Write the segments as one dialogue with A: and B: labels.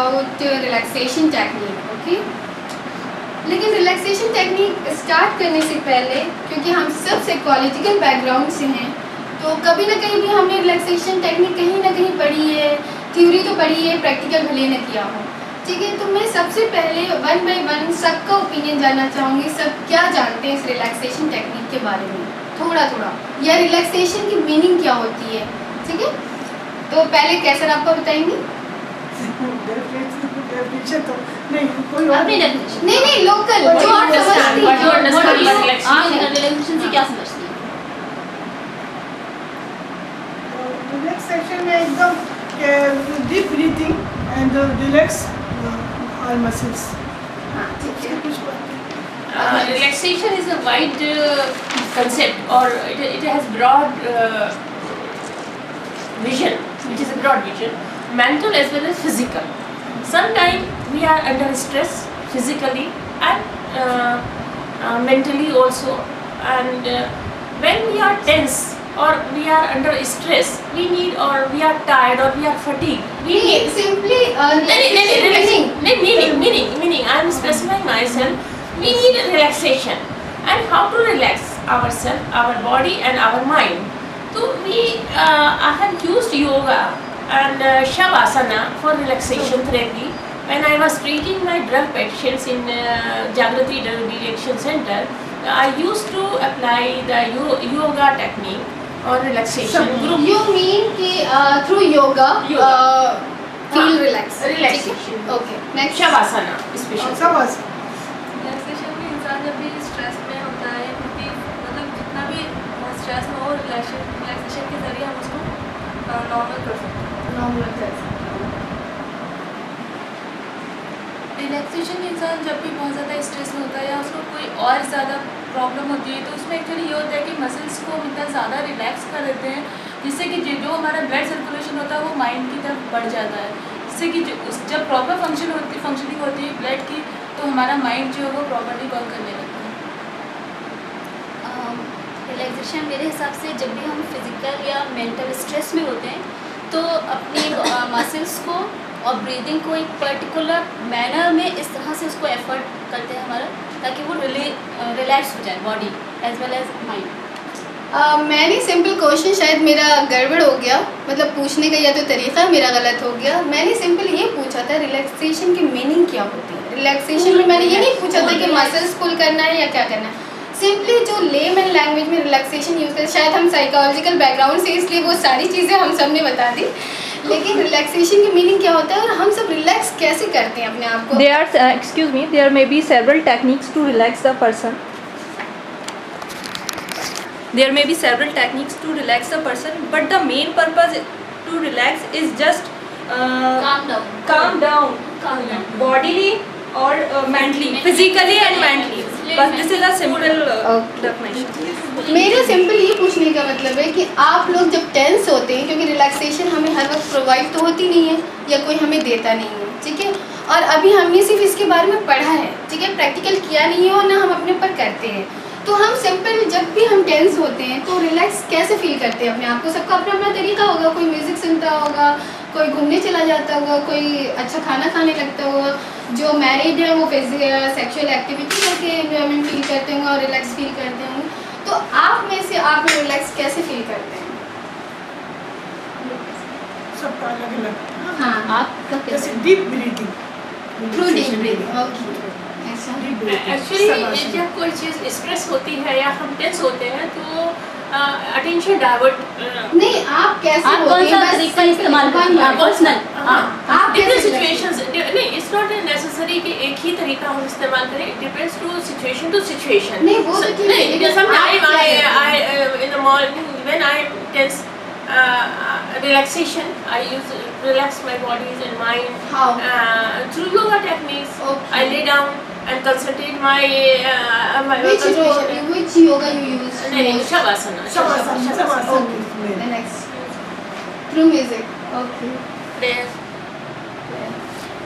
A: About relaxation technique, okay. लेकिन relaxation technique start करने से पहले, क्योंकि हम सब साइकोलॉजिकल बैकग्राउंड से हैं, तो कभी ना कहीं भी हमने रिलैक्सेशन टेक्निक कहीं ना कहीं पढ़ी है, थ्योरी तो पढ़ी है, प्रैक्टिकल भले न किया हो, ठीक है। तो मैं सबसे पहले वन बाय वन सबका ओपिनियन जानना चाहूँगी, सब क्या जानते हैं इस रिलैक्सेशन टेक्निक के बारे में, थोड़ा थोड़ा, या रिलैक्सेशन की मीनिंग क्या होती है, ठीक है। तो पहले कैसर आपको बताएंगी?
B: नहीं कोई और
A: नहीं लोकल जो आप समझती हैं,
C: आप रिलैक्सेशन से क्या समझती हैं?
B: रिलैक्सेशन में एकदम deep breathing and relax all muscles.
A: हाँ ठीक है।
B: कुछ बात
D: Relaxation is a wide concept, or it has broad vision, which is a broad vision, mental as well as physical. Sometimes we are under stress physically and mentally also, and when we are tense or we are under stress, we need, or we are tired or we are fatigued, we need
A: simply
D: meaning I am specifying myself. We need relaxation, and how to relax ourselves, our body and our mind. So I have used yoga and shavasana for relaxation therapy when I was treating my drug patients in Jagrati Drug Addiction Center. I used to apply the yoga technique or relaxation group.
A: You mean कि through yoga feel relaxed?
D: Relaxation.
A: Okay. Next.
D: Shavasana especially.
B: समझ
E: relaxation में इंसान जब भी stress में होता है, क्योंकि मतलब जितना भी स्ट्रेस में हो, रिलैक्सेशन के ज़रिए हम उसको नॉर्मल कर सकते हैं।
A: Normal कैसे?
E: रिलैक्सेशन में इंसान जब भी बहुत ज़्यादा स्ट्रेस में होता है या उसको कोई और ज़्यादा प्रॉब्लम होती है, तो उसमें एक्चुअली ये होता है कि मसल्स को हम इतना ज़्यादा रिलैक्स कर देते हैं जिससे कि जो हमारा ब्लड सर्कुलेशन होता है वो माइंड की तरफ बढ़ जाता है, जिससे कि जब प्रॉपर फंक्शनिंग होती है ब्लड की, तो हमारा माइंड जो है वो प्रॉपर्ली वर्क करने लगता है।
C: रिलैक्सेशन मेरे हिसाब से जब भी हम फिजिकल या मेंटल स्ट्रेस में होते हैं तो अपनी मसल्स को और ब्रीदिंग को एक पर्टिकुलर मैनर में इस तरह से उसको एफर्ट करते हैं हमारा, ताकि वो रिलैक्स हो जाए body as well as mind.
A: मैंने सिंपल क्वेश्चन, शायद मेरा गड़बड़ हो गया, मतलब पूछने का या तो तरीका मेरा गलत हो गया। मैंने सिंपल ये पूछा था रिलैक्सेशन की मीनिंग क्या होती है। रिलैक्सेशन में मैंने ये नहीं पूछा था कि मसल्स पुल करना है या क्या करना है। सिंपली जो लेमन लैंग्वेज में रिलैक्सेशन यूज़ करते, शायद हम साइकोलॉजिकल बैकग्राउंड से इसलिए वो सारी चीज़ें हम सब ने बता दी, लेकिन रिलैक्सेशन की मीनिंग क्या होता है और हम सब रिलैक्स कैसे करते हैं अपने आप को।
F: There may be several techniques to relax the person. There may be several techniques to relax the person, but the main purpose to relax is just calm down bodily or mentally, physically and mentally. But this is a simple definition.
A: मेरा simple ये पूछने का मतलब है कि आप लोग जब टेंस होते हैं, क्योंकि रिलैक्सेशन हमें हर वक्त प्रोवाइड तो होती नहीं है या कोई हमें देता नहीं है, ठीक है, और अभी हमने सिर्फ इसके बारे में पढ़ा है, ठीक है, प्रैक्टिकल किया नहीं है और ना हम अपने ऊपर करते हैं। तो हम सिंपल जब भी हम टेंस होते हैं तो रिलैक्स कैसे फील करते हैं अपने आप को। सबका अपना अपना तरीका होगा, कोई म्यूज़िक सुनता होगा, कोई घूमने चला जाता होगा, कोई अच्छा खाना खाने लगता होगा। जो मैरिड है वो सेक्सुअल एक्टिविटी करके एंजॉयमेंट फील करते होंगे और रिलैक्स फील करते होंगे। तो आप में से आप रिलैक्स कैसे फील करते हैं?
B: सबका अलग अलग।
A: हाँ,
C: आपका
B: जैसे
C: कैसे?
B: Deep breathing,
A: through deep breathing. Okay, ऐसा।
D: एक्चुअली जब कोई चीज़ स्ट्रेस होती है या हम टेंस होते हैं तो अटेंशन डाइवर्ट
A: नहीं, आप कैसे
C: आप कौन सा तरीका इस्तेमाल करते हैं पर्सनल?
A: आप
D: डिफरेंट
A: कैसे
D: सिचुएशंस, नहीं, इट्स नॉट नेसेसरी कि एक ही तरीका हम इस्तेमाल करें। It depends to situation.
A: नहीं, वो तो ठीक है, लेकिन
D: समटाइम
A: आप
D: I in the morning when I am tense, relaxation, I relax my body and mind.
A: How?
D: Through yoga techniques.
A: Okay.
D: I lay down and concentrate my
A: which yoga you use?
D: Shavasana.
A: Okay. The next. Through music. Okay.
D: Prayer.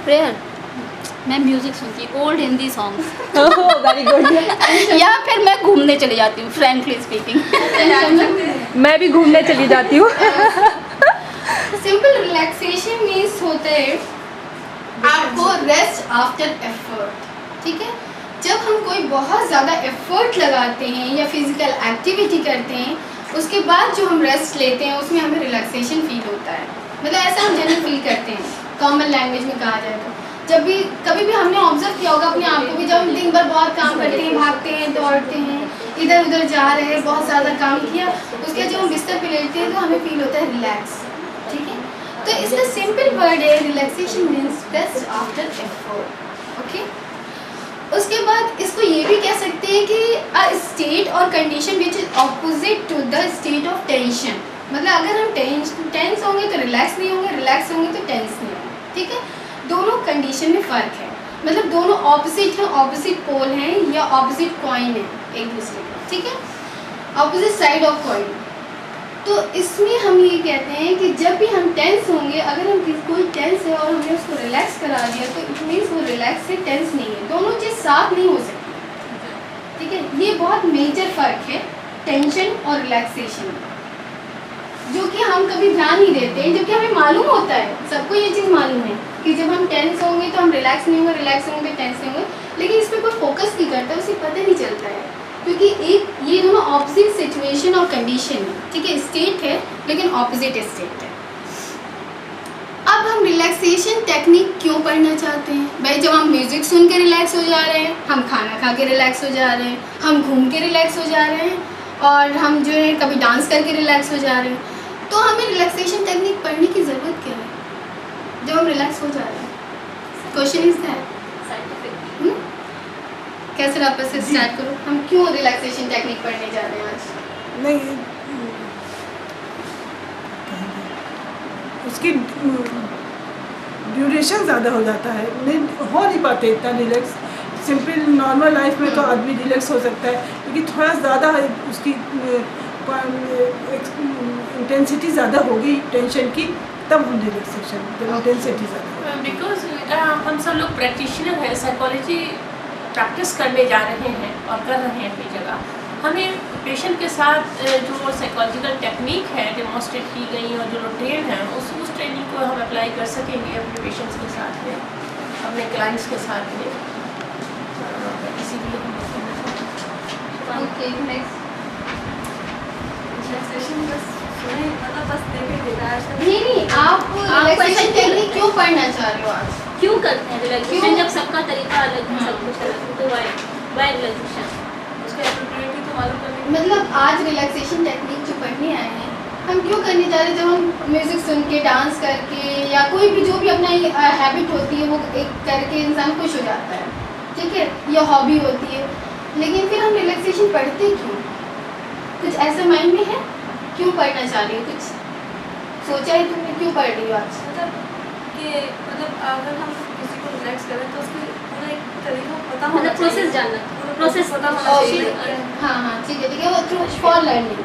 C: Prayer मैं music सुनती हूँ, old Hindi song
F: very good.
C: या फिर मैं घूमने चली जाती हूँ, फ्रैंकली स्पीकिंग।
F: मैं भी घूमने चली जाती हूँ।
A: सिंपल रिलैक्सेशन मीन्स होता है आपको रेस्ट आफ्टर एफर्ट, ठीक है। जब हम कोई बहुत ज़्यादा एफर्ट लगाते हैं या फिजिकल एक्टिविटी करते हैं, उसके बाद जो हम रेस्ट लेते हैं उसमें हमें रिलैक्सेशन फील होता है। मतलब ऐसा हम जनरल फील करते हैं, कॉमन लैंग्वेज में कहा जाए तो। जब भी कभी भी हमने ऑब्जर्व किया होगा अपने आप को भी, जब हम दिन भर बहुत काम करते हैं, भागते हैं, दौड़ते हैं, इधर उधर जा रहे हैं, बहुत ज़्यादा काम किया, उसके बाद जब हम बिस्तर पे लेटते हैं तो हमें फील होता है रिलैक्स, ठीक है। तो इसका सिंपल वर्ड है relaxation means rest after effort, okay. उसके बाद इसको ये भी कह सकते हैं कि a state or condition which is opposite to the state of tension. मतलब अगर हम टेंस होंगे तो रिलैक्स नहीं होंगे, रिलैक्स होंगे तो टेंस नहीं होंगे, ठीक है। दोनों कंडीशन में फ़र्क है, मतलब दोनों ऑपोजिट हैं, ऑपोजिट पोल हैं या ऑपोजिट कॉइन है एक दूसरे का, ठीक है, ऑपोजिट साइड ऑफ कॉइन। तो इसमें हम ये कहते हैं कि जब भी हम टेंस होंगे, अगर हम कोई टेंस है और हमने उसको रिलैक्स करा दिया तो इट मीन्स वो रिलैक्स से टेंस नहीं है, दोनों चीज़ साथ नहीं हो सकती, ठीक है। ये बहुत मेजर फ़र्क है टेंशन और रिलैक्सेशन, जो कि हम कभी ध्यान नहीं देते हैं, जबकि हमें मालूम होता है, सबको ये चीज़ मालूम है कि जब हम टेंस होंगे तो हम रिलैक्स नहीं होंगे, रिलैक्स होंगे तो टेंस नहीं होंगे, लेकिन इस पर कोई फोकस नहीं करता, उसे पता नहीं चलता है, क्योंकि एक ये दोनों ऑपोजिट सिचुएशन और कंडीशन है, ठीक है। स्टेट है लेकिन ऑपोजिट स्टेट है। अब हम रिलैक्सेशन टेक्निक क्यों पढ़ना चाहते हैं भाई? जब हम म्यूज़िक सुन के रिलैक्स हो जा रहे हैं, हम खाना खा के रिलैक्स हो जा रहे हैं, हम घूम के रिलैक्स हो जा रहे हैं, और हम जो है कभी डांस करके रिलैक्स हो जा रहे हैं, तो हमें रिलैक्सेशन टेक्निक पढ़ने की ज़रूरत क्या है जब हम रिलैक्स हो जा रहे हैं? क्वेश्चन इज दैट कैसे वापस से स्टार्ट करो, हम क्यों रिलैक्सेशन टेक्निक पढ़ने जा रहे हैं आज?
B: नहीं, उसकी ड्यूरेशन ज़्यादा हो जाता है, नहीं हो नहीं पाते इतना रिलैक्स। सिंपल नॉर्मल लाइफ में तो आदमी रिलैक्स हो सकता है, लेकिन थोड़ा ज़्यादा उसकी इंटेंसिटी ज़्यादा होगी टेंशन की, तब रिलैक्सेशन, जब इंटेंसिटी ज़्यादा।
D: बिकॉज हम सब लोग प्रैक्टिशनर हैं, साइकोलॉजी प्रैक्टिस करने जा रहे हैं और कर रहे हैं अपनी जगह। हमें पेशेंट के साथ जो साइकोलॉजिकल टेक्निक है डेमोन्स्ट्रेट की गई और जो ट्रेन है उस ट्रेनिंग को हम अप्लाई कर सकेंगे अपने पेशेंट्स के साथ में, अपने क्लाइंट्स के साथ में, इसीलिए
A: ओके नेक्स्ट।
E: रिलैक्सेशन बस सुने, मतलब बस देखे देता है आजकल।
A: नहीं, आप रिलैक्सेशन टेक्निक क्यों पढ़ना चाह रहे हो आज?
C: क्यों करते हैं रिलैक्सेशन?
A: क्यों?
C: जब सबका तरीका अलग है, सब कुछ अलग है, तो वाई रिलैक्सेशन?
E: उसके एप्रोप्रिएटली तो मालूम करने
A: मतलब आज रिलैक्सेशन टेक्निक जो पढ़ने आए हैं, हम क्यों करने जा रहे हैं? जब हम म्यूज़िक सुन के, डांस करके, या कोई भी जो भी अपना हैबिट होती है वो एक करके इंसान खुश हो जाता है, ठीक है, या हॉबी होती है, लेकिन फिर हम रिलैक्सेशन पढ़ते क्यों? कुछ ऐसा माइंड में है क्यों पढ़ना चाह रही हो? कुछ सोचा है तुमने क्यों पढ़ रही हो आज?
E: मतलब अगर हम किसी को रिलैक्स करें तो उसके पूरा एक तरीका पता होना
C: मतलब प्रोसेस जानना, प्रोसेस
E: पता होना चाहिए।
A: हाँ, ठीक है, वो through for learning.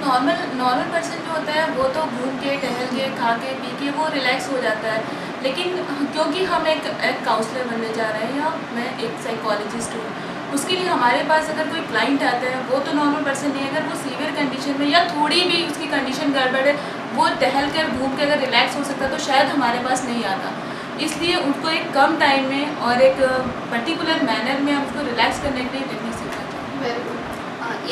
E: Normal person जो होता है वो तो घूम के, टहल के, खा के, पी के वो रिलैक्स हो जाता है, लेकिन क्योंकि हम एक काउंसलर बनने जा रहे हैं या मैं एक साइकोलॉजिस्ट हूँ, उसके लिए हमारे पास अगर कोई क्लाइंट आता है वो तो नॉर्मल पर्सन नहीं है, अगर वो सीवियर कंडीशन में या थोड़ी भी उसकी कंडीशन गड़बड़ है, वो टहल कर घूम के अगर रिलैक्स हो सकता तो शायद हमारे पास नहीं आता। इसलिए उनको एक कम टाइम में और एक पर्टिकुलर मैनर में हम उसको रिलैक्स करने के लिए टेक्निक सिखाते हैं।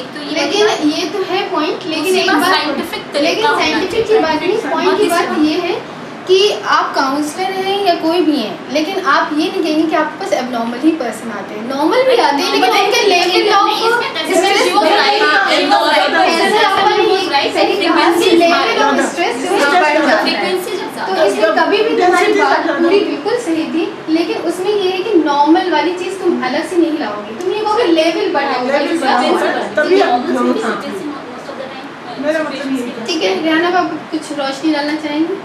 C: एक तो ये
A: लेकिन ये तो है पॉइंट, लेकिन एक बात
C: साइंटिफिक
A: लेकिन साइंटिफिक की बात नहीं, पॉइंट की बात ये है कि आप काउंसलर हैं या कोई भी हैं, लेकिन आप ये नहीं कहेंगे कि आपके पास एबनॉर्मल ही पर्सन आते हैं, नॉर्मल भी आते हैं, लेकिन उनके लेवल ऑफ स्ट्रेस बढ़ जाता है। तो इसलिए कभी भी तुम्हारी बात पूरी बिल्कुल सही थी, लेकिन उसमें ये है कि नॉर्मल वाली चीज़ तुम अलग से नहीं लाओगे, तुम ये कहोगे लेवल बढ़ाओगे,
B: तभी
A: ठीक है। रिहाना आप कुछ रोशनी डालना चाहेंगे?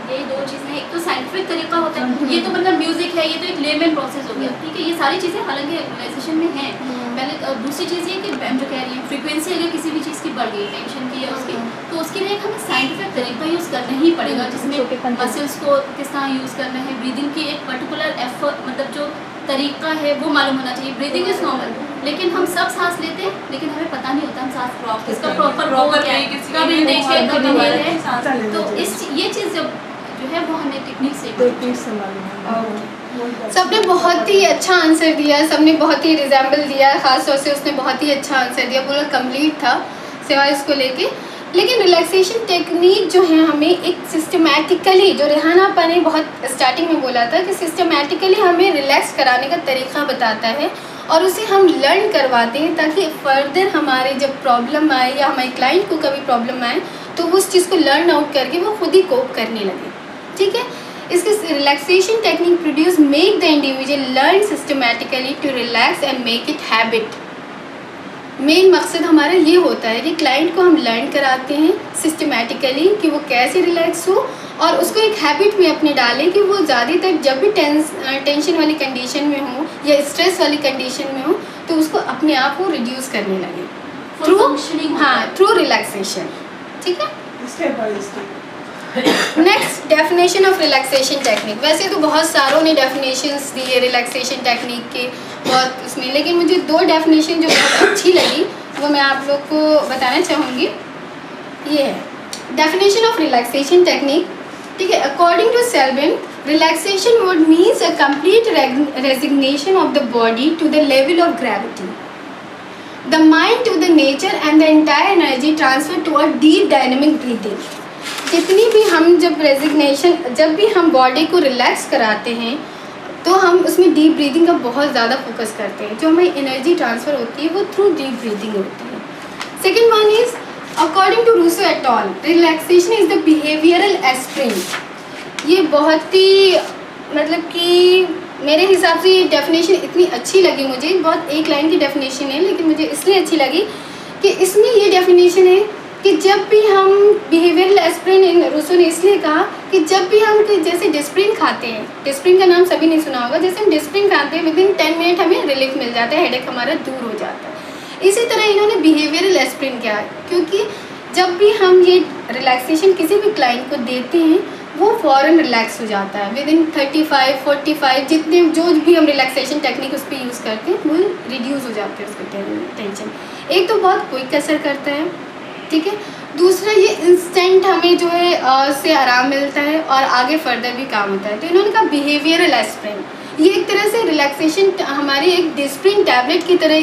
C: ये दो चीज़ें, एक तो साइंटिफिक तरीका होता है, ये तो मतलब म्यूजिक है, ये तो एक लेमन प्रोसेस हो गया, ठीक है, ये सारी चीज़ें हालांकि रिलैक्सेशन में हैं। पहले दूसरी चीज़ ये कि मैम जो कह रही है फ्रीक्वेंसी अगर किसी भी चीज़ की बढ़ गई, टेंशन की या उसकी, तो उसके लिए हमें साइंटिफिक तरीका यूज़ करना ही पड़ेगा, जिसमें मसल्स को किस तरह यूज़ करना है, ब्रीदिंग की एक पर्टिकुलर एफर्ट, मतलब जो तरीका है वो मालूम होना चाहिए। ब्रीदिंग इज़ नॉर्मल, लेकिन हम सब सांस लेते हैं, लेकिन हमें पता नहीं होता हम सांस इसका प्रॉपर
E: प्रॉपर है, किसी
C: कब इनटेक है कब
E: का
C: है। तो इस ये चीज़ जब जो है वो हमें टेक्निक से
B: टेक्निक से मालूम है।
A: सबने बहुत ही अच्छा आंसर दिया, सबने बहुत ही रिजेंबल दिया, खास तौर से उसने बहुत ही अच्छा आंसर दिया, पूरा कंप्लीट था सिवाय इसको लेके। लेकिन रिलैक्सेशन टेक्निक जो है हमें एक सिस्टमैटिकली, जो रेहाना आपा ने बहुत स्टार्टिंग में बोला था कि सिस्टमैटिकली हमें रिलैक्स कराने का तरीका बताता है और उसे हम लर्न करवाते हैं ताकि फर्दर हमारे जब प्रॉब्लम आए या हमारे क्लाइंट को कभी प्रॉब्लम आए तो वो उस चीज़ को लर्न आउट करके वो खुद ही कोप करने लगे। ठीक है, इसके relaxation technique produce make the individual learn systematically to relax and make it habit. Main मकसद हमारा ये होता है कि क्लाइंट को हम लर्न कराते हैं सिस्टमैटिकली कि वो कैसे रिलैक्स हो और उसको एक हैबिट में अपने डालें कि वो ज़्यादातर जब भी टेंशन वाली कंडीशन में हो या स्ट्रेस वाली कंडीशन में हो तो उसको अपने आप को रिड्यूस करने लगे थ्रू थ्रू रिलैक्सेशन। ठीक है,
B: step by step.
A: Next, definition of relaxation technique. वैसे तो बहुत सारों ने डेफिनेशंस दी है रिलैक्सेशन टेक्निक के बहुत उसमें, लेकिन मुझे 2 डेफिनेशन जो बहुत अच्छी लगी वो मैं आप लोग को बताना चाहूँगी। ये है डेफिनेशन ऑफ रिलैक्सेशन टेक्निक। ठीक है, according to Selvin, relaxation would means a complete resignation of the body to the level of gravity, the mind to the nature and the entire energy transfer to a deep dynamic breathing. जितनी भी हम जब भी हम body को relax कराते हैं तो हम उसमें डीप ब्रीदिंग का बहुत ज़्यादा फोकस करते हैं। जो हमें एनर्जी ट्रांसफ़र होती है वो थ्रू डीप ब्रीदिंग होती है। Second one is according to Rousseau at all, relaxation is the behavioural aspirin. ये बहुत ही मतलब कि मेरे हिसाब से ये डेफिनेशन इतनी अच्छी लगी मुझे, बहुत एक लाइन की डेफिनेशन है लेकिन मुझे इसलिए अच्छी लगी कि इसमें ये डेफिनेशन है कि जब भी हम बिहेवियरल एस्प्रिन, रूसो ने इसलिए कहा कि जब भी हम जैसे डिस्प्रिन खाते हैं, डिस्प्रिन का नाम सभी ने सुना होगा, जैसे हम डिस्प्रिन खाते हैं विदिन 10 मिनट हमें रिलीफ मिल जाता है, हेडेक हमारा दूर हो जाता है। इसी तरह इन्होंने बिहेवियरल एस्प्रिन किया क्योंकि जब भी हम ये रिलैक्सेशन किसी भी क्लाइंट को देते हैं वो फ़ौरन रिलैक्स हो जाता है विदिन 35-45, जितने जो भी हम रिलैक्सेशन टेक्निक उस पर यूज़ करते हैं वो रिड्यूस हो जाते हैं उसको टेंशन। एक तो बहुत क्विक असर करता है, ठीक है, दूसरा ये इंस्टेंट हमें जो है से आराम मिलता है और आगे फर्दर भी काम होता है। तो इन्होंने कहा बिहेवियरल एस्प्रिन, ये एक तरह से रिलैक्सेशन हमारी एक डिस्प्रिन टैबलेट की तरह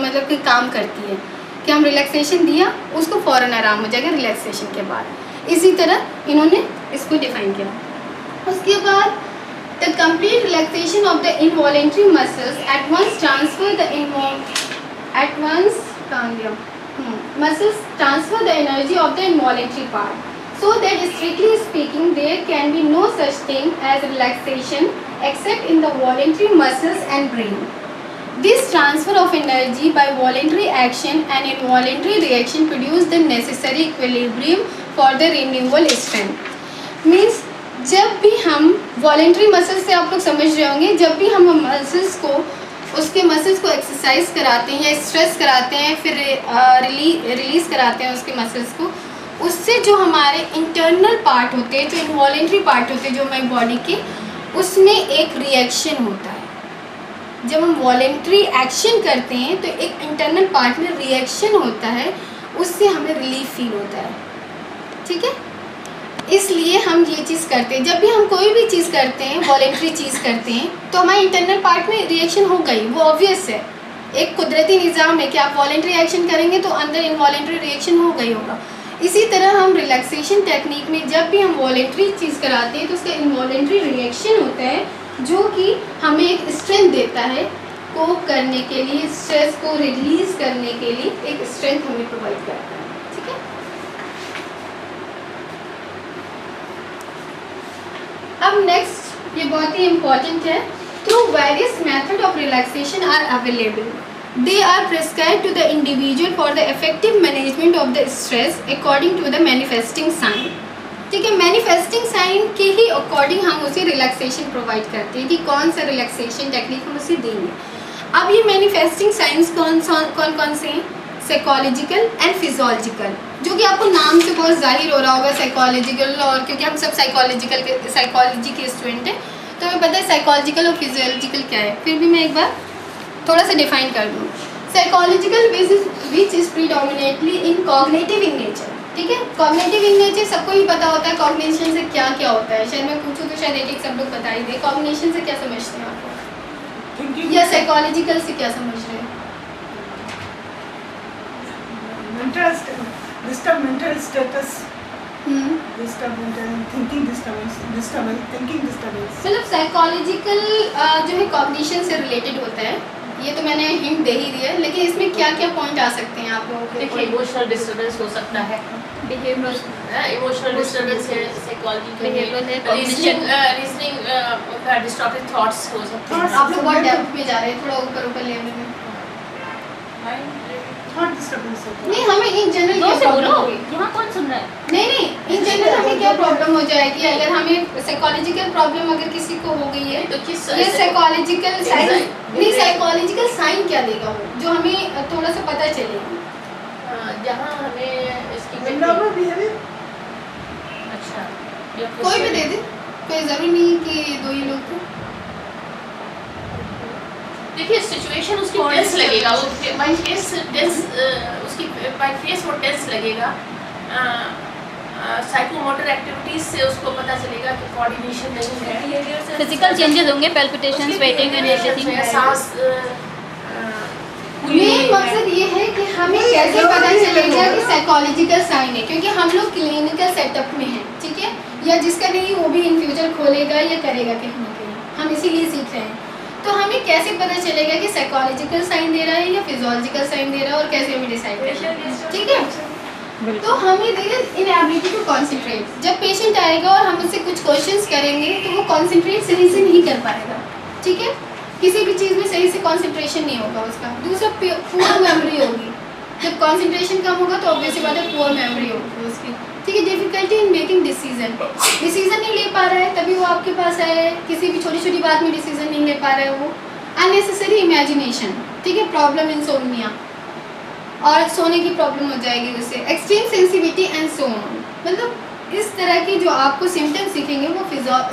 A: मतलब कि काम करती है कि हम रिलैक्सेशन दिया उसको फ़ौरन आराम हो जाएगा रिलैक्सेशन के बाद। इसी तरह इन्होंने इसको डिफाइन किया। उसके बाद the complete relaxation of the involuntary muscles at once transfer muscles transfer the energy of the involuntary part, so that strictly speaking there can be no such thing as relaxation except in the voluntary muscles and brain. This transfer of energy by voluntary action and involuntary reaction produce the necessary equilibrium for the renewal strength. Means जब भी हम voluntary muscles से आप लोग समझ रहे होंगे, जब भी हम मसल्स को उसके मसल्स को एक्सरसाइज कराते हैं या स्ट्रेस कराते हैं फिर रिलीज़ कराते हैं उसके मसल्स को, उससे जो हमारे इंटरनल पार्ट होते हैं, जो इनवॉलेंट्री पार्ट होते हैं जो हमारी बॉडी के, उसमें एक रिएक्शन होता है। जब हम वॉलेंट्री एक्शन करते हैं तो एक इंटरनल पार्ट में रिएक्शन होता है, उससे हमें रिलीफ फील होता है। ठीक है, इसलिए हम ये चीज़ करते हैं। जब भी हम कोई भी चीज़ करते हैं, वॉलेंट्री चीज़ करते हैं, तो हमारे इंटरनल पार्ट में रिएक्शन हो गई, वो ऑब्वियस है, एक कुदरती निज़ाम है कि आप वॉलेंट्री एक्शन करेंगे तो अंदर इनवॉलेंट्री रिएक्शन हो गई होगा। इसी तरह हम रिलैक्सेशन टेक्निक में जब भी हम वॉलेंट्री चीज़ कराते हैं तो उसका इनवॉलेंट्री रिएक्शन होता है जो कि हमें एक स्ट्रेंथ देता है कोप करने के लिए, स्ट्रेस को रिलीज़ करने के लिए एक स्ट्रेंथ हमें प्रोवाइड करता है। ठीक है, अब नेक्स्ट ये बहुत ही इम्पॉर्टेंट है। Through various method of relaxation are available, they are prescribe to the individual for the effective management of the stress according to the manifesting sign. ठीक है, मैनिफेस्टिंग साइन के ही अकॉर्डिंग हम उसे रिलैक्सेशन प्रोवाइड करते हैं कि कौन सा रिलैक्सेशन टेक्निक हम उसे देंगे। अब ये मैनिफेस्टिंग साइंस कौन कौन से हैं? साइकोलॉजिकल एंड फिजियोलॉजिकल, जो कि आपको नाम से बहुत जाहिर हो रहा होगा साइकोलॉजिकल, और क्योंकि हम सब साइकोलॉजी के स्टूडेंट हैं तो हमें पता है साइकोलॉजिकल और फिजियोलॉजिकल क्या है। फिर भी मैं एक बार थोड़ा सा डिफाइन कर दूँ। Psychological which is predominantly in cognitive in nature, ठीक है। कॉग्निटिव इन नेचर सबको ही पता होता है कॉग्निशन से क्या क्या होता है, शायद मैं पूछूं तो शायद एक सब लोग बता ही दे। कॉग्निशन से क्या समझते हैं आप,
B: थिंकिंग
A: या साइकोलॉजिकल से क्या समझ रहे हैं?
B: मेंटल स्टेटस,
A: हम्म,
B: थिंकिंग डिस्टर्बेंस।
A: मतलब साइकोलॉजिकल जो है कॉग्निशन से रिलेटेड होता है, ये तो मैंने हिंट दे ही दिया, लेकिन इसमें क्या क्या पॉइंट आ सकते हैं आप लोगों के?
D: देखिए इमोशनल डिस्टर्बेंस हो सकता है, इमोशनल डिस्टर्बेंस है,
F: Behavioral है,
D: रीजनिंग डिस्टॉर्टेड थॉट्स हो सकते हैं।
A: आप लोग बहुत डेप्थ में जा रहे हैं, थोड़ा ऊपर लेवल में।
B: थॉट डिस्टर्बेंस होता है।
A: नहीं, हमें इन जनरल क्या प्रॉब्लम होगी?
F: यहाँ कौन सुन रहा है?
A: नहीं, इन जनरल हमें क्या प्रॉब्लम हो जाएगी अगर हमें साइकोलॉजिकल प्रॉब्लम अगर किसी को हो गई है,
D: तो किस
A: ये साइकोलॉजिकल साइन नहीं,
D: Anxiety.
A: साइकोलॉजिकल साइन क्या देगा वो, जो हमें थोड़ा सा पता चलेगा?
D: जहाँ हमें इसकी
B: नॉर्मल बिहेवियर,
D: अच्छा या
A: कोई भी दे दे, कोई जरूरी नहीं कि दो ही लोग थे।
D: देखिए सिचुएशन उसकी टेंस लगेगा, वो बाय फेस टेंस, उसकी बाय फेस वो टेंस लगेगा। साइकोमोटर एक्टिविटीज से उसको पता चलेगा कि कोऑर्डिनेशन नहीं है,
F: फिजिकल चेंजेस होंगे, पैल्पिटेशन, स्वेटिंग एंड एवरीथिंग।
D: सांस
A: मेन मकसद ये है कि हमें कैसे पता चलेगा कि साइकोलॉजिकल साइन है, क्योंकि हम लोग क्लिनिकल सेटअप में हैं, ठीक है, या जिसका नहीं वो भी इन फ्यूचर खोलेगा या करेगा कहीं ना कहीं, हम इसीलिए सीख रहे हैं। तो हमें कैसे पता चलेगा कि साइकोलॉजिकल साइन दे रहा है या फिजियोलॉजिकल साइन दे रहा है, और कैसे हमें डिसाइड करना है, ठीक है। तो हमें देखिए इनएबिलिटी टू कॉन्सेंट्रेट, जब पेशेंट आएगा और हम उससे कुछ क्वेश्चंस करेंगे तो वो कॉन्सेंट्रेट सही से नहीं कर पाएगा, ठीक है, किसी भी चीज़ में सही से कॉन्सेंट्रेशन नहीं होगा उसका। दूसरा पुअर मेमोरी होगी, जब कॉन्सेंट्रेशन कम होगा तो ऑब्वियसली बात है पुअर मेमोरी होगी उसकी, ठीक है। डिफिकल्टी इन मेकिंग डिसीजन नहीं ले पा रहा है, तभी वो आपके पास आया है, किसी भी छोटी छोटी बात में डिसीजन नहीं ले पा रहा है वो। अननेसेसरी इमेजिनेशन, ठीक है, प्रॉब्लम इंसोम्निया, और सोने की प्रॉब्लम हो जाएगी उससे। Extreme sensitivity and so on, मतलब इस तरह की जो आपको सिम्टम्स दिखेंगे वो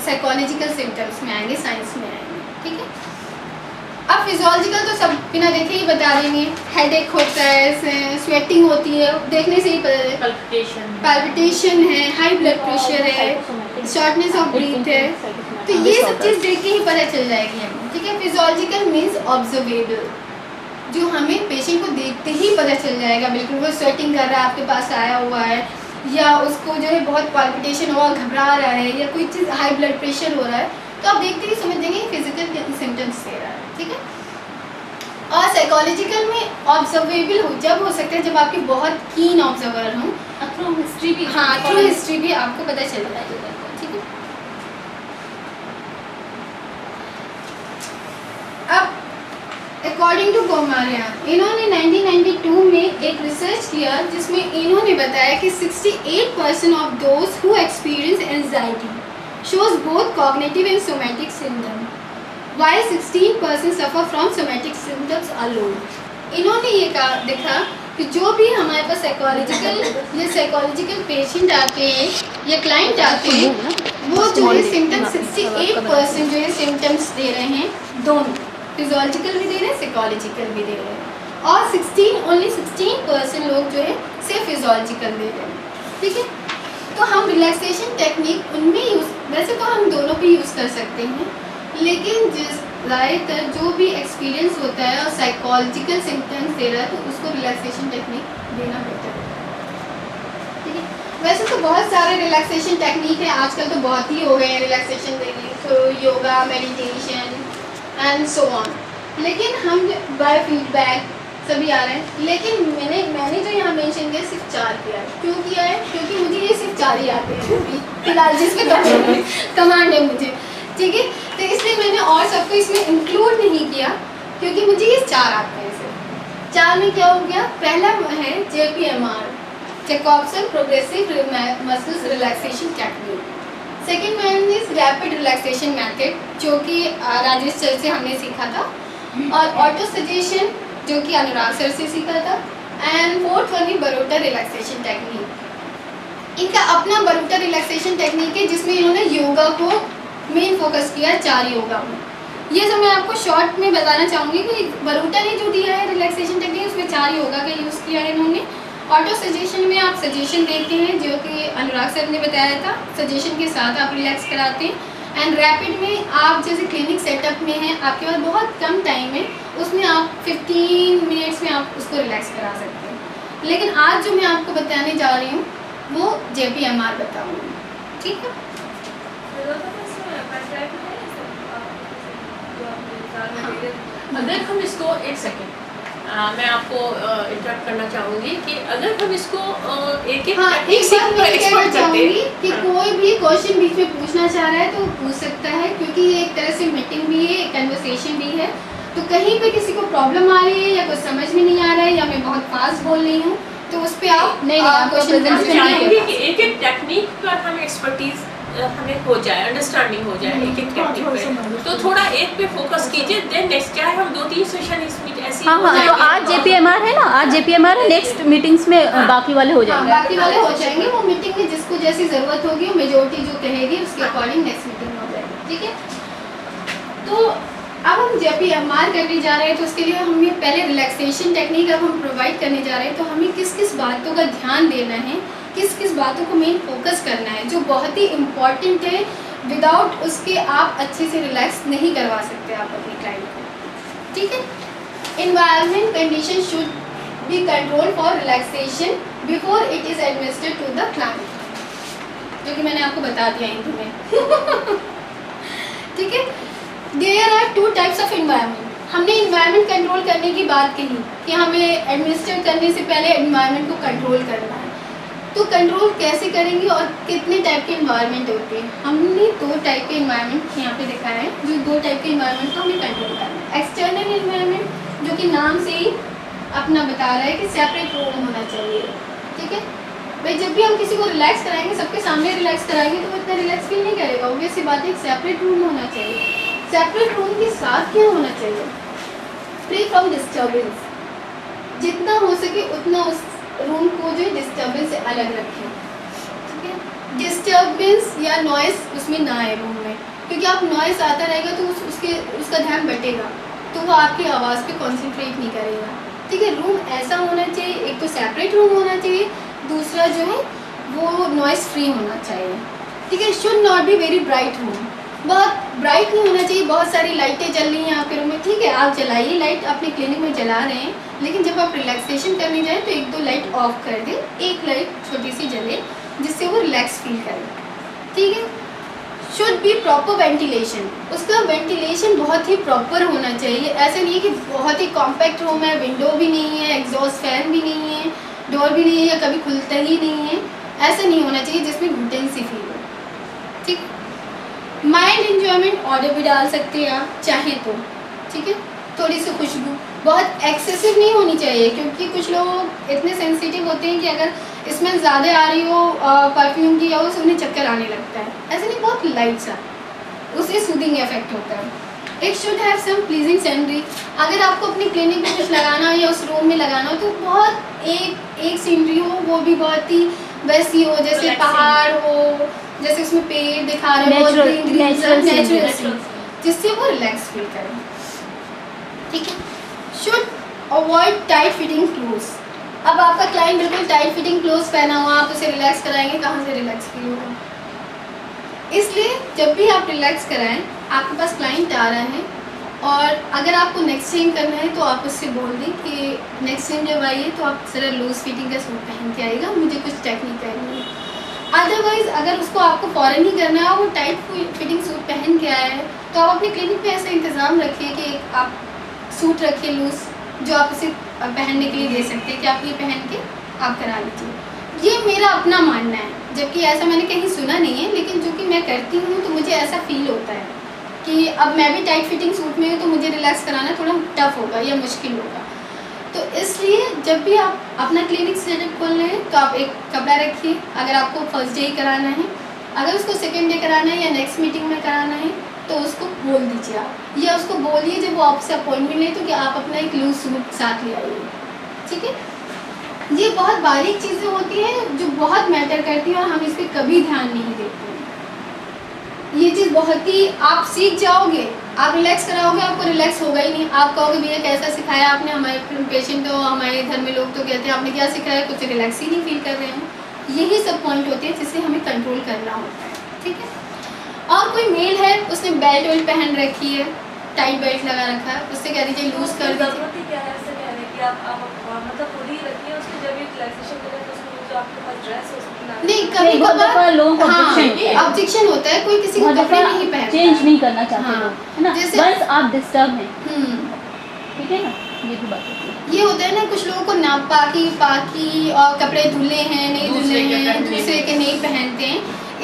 A: साइकोलॉजिकल सिम्टम्स में आएंगे, साइंस में आएंगे, ठीक है। अब फिजियोलॉजिकल तो सब बिना देखे ही बता देंगे, हेडेक होता है, स्वेटिंग होती है, देखने से ही पता है, पैल्पिटेशन है, हाई ब्लड प्रेशर है, शॉर्टनेस ऑफ ब्रीथ है, तो ये सब चीज़ देख के ही पता चल जाएगी हमें, ठीक है। फिजियोलॉजिकल मीन्स ऑब्जर्वेबल, जो हमें पेशेंट को देखते ही पता चल जाएगा, बिल्कुल वो स्वेटिंग कर रहा है, आपके पास आया हुआ है, या उसको जो है बहुत पैल्पिटेशन हुआ, घबरा रहा है, या कोई चीज़ हाई ब्लड प्रेशर हो रहा है, तो आप देखते ही समझ जाएंगे फिजिकल सिम्टम्स दे रहा है, ठीक है। और साइकोलॉजिकल में ऑब्जर्वेबल जब हो सकता है जब आपके बहुत कीन ऑब्जर्वर हों,
C: थ्रू हिस्ट्री भी,
A: हाँ थ्रू हिस्ट्री भी आपको पता चल जाएगा, ठीक है। अब अकॉर्डिंग टू गोमारियान, इन्होंने 1992 में एक रिसर्च किया जिसमें इन्होंने बताया कि 68% of those who experience anxiety shows both cognitive and somatic symptoms, while 16% suffer from somatic symptoms alone. इन्होंने ये देखा कि जो भी हमारे पास साइकोलॉजिकल पेशेंट आते हैं या क्लाइंट आते हैं, वो जो है सिम्टम्स 68% जो है सिम्टम्स दे रहे हैं, दोनों फिजियोलॉजिकल भी दे रहे हैं, साइकोलॉजिकल भी दे रहे हैं, और ओनली 16% लोग जो है सिर्फ फिजियोलॉजिकल दे रहे हैं, ठीक है। तो हम रिलैक्सेशन टेक्निक उनमें वैसे तो हम दोनों भी यूज़ कर सकते हैं, लेकिन ज़्यादातर जो भी एक्सपीरियंस होता है और साइकोलॉजिकल सिम्टम्स दे रहा है तो उसको रिलैक्सेशन टेक्निक देना बेटर है, ठीक है। वैसे तो बहुत सारे रिलैक्सेशन टेक्निक है आजकल, तो बहुत ही हो गए हैं रिलैक्सेशन देने, तो yoga, meditation and so on, लेकिन हम बाय फीडबैक सभी आ रहे हैं, लेकिन मैंने जो यहाँ मेंशन किया सिर्फ 4 किया है। क्यों किया है? क्योंकि मुझे ये सिर्फ 4 ही आते हैं फिलहाल, जिसमें कमांड है मुझे, ठीक है। तो इसलिए मैंने और सबको इसमें इंक्लूड नहीं किया, क्योंकि मुझे ये 4 आते हैं सिर्फ। 4 में क्या हो गया? पहला है JPMR, Jacobson progressive muscles relaxation technique. Second one is rapid relaxation method, जो कि राजेश सर से हमने सीखा था, और ऑटो सजेशन जो कि अनुराग सर से सीखा था, and fourth one is Barota relaxation technique. इनका अपना बरोटा रिलैक्सेशन टेक्निक है जिसमें इन्होंने योगा को मेन फोकस किया, 4 योगा में। ये सब मैं आपको शॉर्ट में बताना चाहूँगी कि बरोटा ने जो दिया है रिलैक्सेशन टेक्निक, उसमें 4 योगा का यूज़ किया है इन्होंने, ऑटो सजेशन में आप सजेशन देते हैं, जो कि अनुराग सर ने बताया था, सजेशन के साथ आप रिलैक्स कराते हैं। एंड रैपिड में आप जैसे क्लिनिक सेटअप में हैं, आपके पास बहुत कम टाइम है, उसमें आप 15 मिनट्स में आप उसको रिलैक्स करा सकते हैं। लेकिन आज जो मैं आपको बताने जा रही हूँ वो JPMR बताऊँगी, ठीक है।
D: अगर हम इसको एक सेकेंड मैं आपको इंटरप्ट करना चाहूँगी कि अगर हम इसको एक एक
A: हाँ,
D: टेक्निक
A: एक
D: से
A: बात मैं ये
D: एक्सपर्ट
A: कहना
D: करते
A: चाहूँगी
D: हैं
A: कि कोई भी क्वेश्चन बीच में पूछना चाह रहा है तो पूछ सकता है, क्योंकि ये एक तरह से मीटिंग भी है, एक कन्वर्सेशन भी है। तो कहीं पे किसी को प्रॉब्लम आ रही है या कुछ समझ में नहीं आ रहा है या मैं बहुत फास्ट बोल रही हूँ, तो उस पर आप क्वेश्चन
D: हम चाहेंगे कि एक एक टेक्निक पर हम एक्सपर्टीज हमें हो जाए, अंडरस्टैंडिंग हो जाए एक एक टेक्निक पे। तो थोड़ा एक पे फोकस कीजिए, देन नेक्स्ट चाहे हम 2-3 सेशन इसमें ऐसे
G: हाँ हाँ, तो आज JPMR है ना, आज JPMR है, नेक्स्ट मीटिंग्स में बाकी वाले हो
A: हाँ,
G: जाएंगे।
A: बाकी वाले हो जाएंगे। वो मीटिंग में जिसको जैसी ज़रूरत होगी, वो मेजोरिटी जो कहेगी उसके अकॉर्डिंग नेक्स्ट मीटिंग में हो जाएगी, ठीक है। तो अब हम JPMR करने जा रहे हैं, तो उसके लिए हमें पहले रिलैक्सेशन टेक्निक अब हम प्रोवाइड करने जा रहे हैं। तो हमें किस किस बातों का ध्यान देना है, किस किस बातों को मेन फोकस करना है, जो बहुत ही इम्पॉर्टेंट है। विदाउट उसके आप अच्छे से रिलैक्स नहीं करवा सकते आप अपने क्लाइंट को, ठीक है। Environment condition should be controlled for relaxation before it is administered to the client, जो कि मैंने आपको बता दिया हिंदी में ठीक है। There are 2 types of environment। हमने environment कंट्रोल करने की बात कही कि हमें एडमिनिस्टर करने से पहले environment को कंट्रोल करना है। तो कंट्रोल कैसे करेंगे और कितने टाइप के इन्वायरमेंट होते हैं? हमने 2 टाइप के इन्वायरमेंट यहाँ पे दिखाया है, जो 2 टाइप के इन्वायरमेंट को हमें कंट्रोल करना है। एक्सटर्नल इन्वायरमेंट, जो कि नाम से ही अपना बता रहा है कि सेपरेट रूम होना चाहिए, ठीक है भाई। जब भी हम किसी को रिलैक्स कराएंगे, सबके सामने रिलैक्स कराएंगे, तो वो इतना रिलैक्स फील नहीं करेगा। ऑब्वियस सी बात है, एक सेपरेट रूम होना चाहिए। सेपरेट रूम के साथ क्या होना चाहिए? Free from disturbance. जितना हो सके उतना उस रूम को जो डिस्टर्बेंस से अलग रखें, ठीक है। डिस्टर्बेंस या नॉइस उसमें ना आए रूम में, क्योंकि आप नॉइस आता रहेगा तो उसका ध्यान बटेगा, तो वो आपकी आवाज़ पे कंसंट्रेट नहीं करेगा, ठीक है। रूम ऐसा होना चाहिए, एक तो सेपरेट रूम होना चाहिए, दूसरा जो है वो नॉइस फ्री होना चाहिए, ठीक है। Should not be very bright room. बहुत ब्राइट नहीं होना चाहिए, बहुत सारी लाइटें जल रही हैं आपके रूम में, ठीक है, आप जलाइए लाइट, अपने क्लिनिक में जला रहे हैं, लेकिन जब आप रिलैक्सेशन करने जाएं तो 1-2 लाइट ऑफ कर दें, एक लाइट छोटी सी जले जिससे वो रिलैक्स फील करें, ठीक है। Should be proper ventilation. उसका वेंटिलेशन बहुत ही प्रॉपर होना चाहिए। ऐसा नहीं है कि बहुत ही कॉम्पैक्ट रूम है, विंडो भी नहीं है, एग्जॉस्ट फैन भी नहीं है, डोर भी नहीं है या कभी खुलता ही नहीं है, ऐसा नहीं होना चाहिए जिसमें घुटन सी फील हो, ठीक। माइंड एंजॉयमेंट ऑर्डर भी डाल सकते हैं आप चाहें तो, ठीक है। थोड़ी सी खुशबू, बहुत एक्सेसिव नहीं होनी चाहिए, क्योंकि कुछ लोग इतने सेंसिटिव होते हैं कि अगर स्मेल ज़्यादा आ रही हो परफ्यूम की या उसे उन्हें चक्कर आने लगता है। ऐसे नहीं, बहुत लाइट सा, उससे सूदिंग इफेक्ट होता है। It should have some pleasing scenery. अगर आपको अपनी क्लिनिक में कुछ लगाना हो या उस रूम में लगाना हो, तो बहुत एक सीनरी हो, वो भी बहुत ही वैसी हो जैसे पहाड़ हो, जैसे उसमें पेड़ दिखा रहे हो, नेचुरल, जिससे वो रिलैक्स फील करें, ठीक है। Should avoid tight fitting clothes. अब आपका क्लाइंट बिल्कुल टाइट फिटिंग क्लोथ्स पहना हुआ, आप उसे रिलैक्स कराएंगे, कहाँ से रिलैक्स फील होगा? इसलिए जब भी आप रिलैक्स कराएं, आपके पास क्लाइंट आ रहा है और अगर आपको नेक्स्ट टाइम करना है तो आप उससे बोल दें कि नेक्स्ट टाइम जब आइए तो आप ज़रा लूज फिटिंग का सूट पहन के आइएगा, मुझे कुछ टेक्निक करनी है। अदरवाइज़ अगर उसको आपको फ़ौरन ही करना है, वो टाइट फिटिंग सूट पहन के आया है, तो आप अपने क्लिनिक पे ऐसा इंतज़ाम रखिए कि आप सूट रखिए लूज, जो आप उसे पहनने के लिए दे सकते हैं कि आप ये पहन के आप करा लीजिए। ये मेरा अपना मानना है, जबकि ऐसा मैंने कहीं सुना नहीं है, लेकिन जो कि मैं करती हूँ तो मुझे ऐसा फील होता है कि अब मैं भी टाइट फिटिंग सूट में हूँ तो मुझे रिलैक्स कराना थोड़ा टफ होगा या मुश्किल होगा। तो इसलिए जब भी आप अपना क्लिनिक सेटअप खोल रहे हैं तो आप एक कपड़ा रखिए, अगर आपको फर्स्ट डे ही कराना है, अगर उसको सेकेंड डे कराना है या नेक्स्ट मीटिंग में कराना है तो उसको बोल दीजिए आप, या उसको बोलिए जब वो आपसे अपॉइंटमेंट ले तो कि आप अपना एक लूज सूट साथ ले आइए, ठीक है। ये बहुत बारीक चीज़ें होती हैं जो बहुत मैटर करती हैं और हम इस पर कभी ध्यान नहीं देते हैं। ये चीज़ बहुत ही आप सीख जाओगे आप रिलैक्स कराओगे आपको रिलैक्स होगा ही नहीं। आप कहोगे भैया कैसा सिखाया आपने, हमारे पेशेंट तो हमारे घर में लोग तो कहते हैं आपने क्या सिखाया, कुछ रिलैक्स ही नहीं फील कर रहे हैं। यही सब पॉइंट होते हैं जिससे हमें कंट्रोल करना होता है, ठीक है। और कोई मेल है उसने बेल्ट वेल्ट पहन रखी है, टाइट बेल्ट लगा रखा है, उससे कह दीजिए लूज कर दीजिए।
E: जरूरत ही क्या है उससे कहने की, आप मतलब खुद ही रखिए उसकी, जब भी रिलैक्सेशन करें तो उसमें जो आपके पास ड्रेस है उसकी ना
A: नहीं कभी
G: बहुत दफा
A: कभार
G: लोगों को objection
A: ऑब्जेक्शन होता है, कोई किसी को
G: बहुत
A: कपड़े
G: दफा
A: नहीं पहनता
G: चेंज नहीं करना चाहते
A: हाँ,
G: लोग, है ना,
A: जैसे-
G: बस आप डिस्टर्ब हैं,
A: हम्म,
G: ठीक है ना, ये भी बात होती है।
A: ये होता है ना कुछ लोगों को नापाकी पाकी और कपड़े धुले हैं नहीं धुले हैं, दूसरे के नहीं पहनते हैं,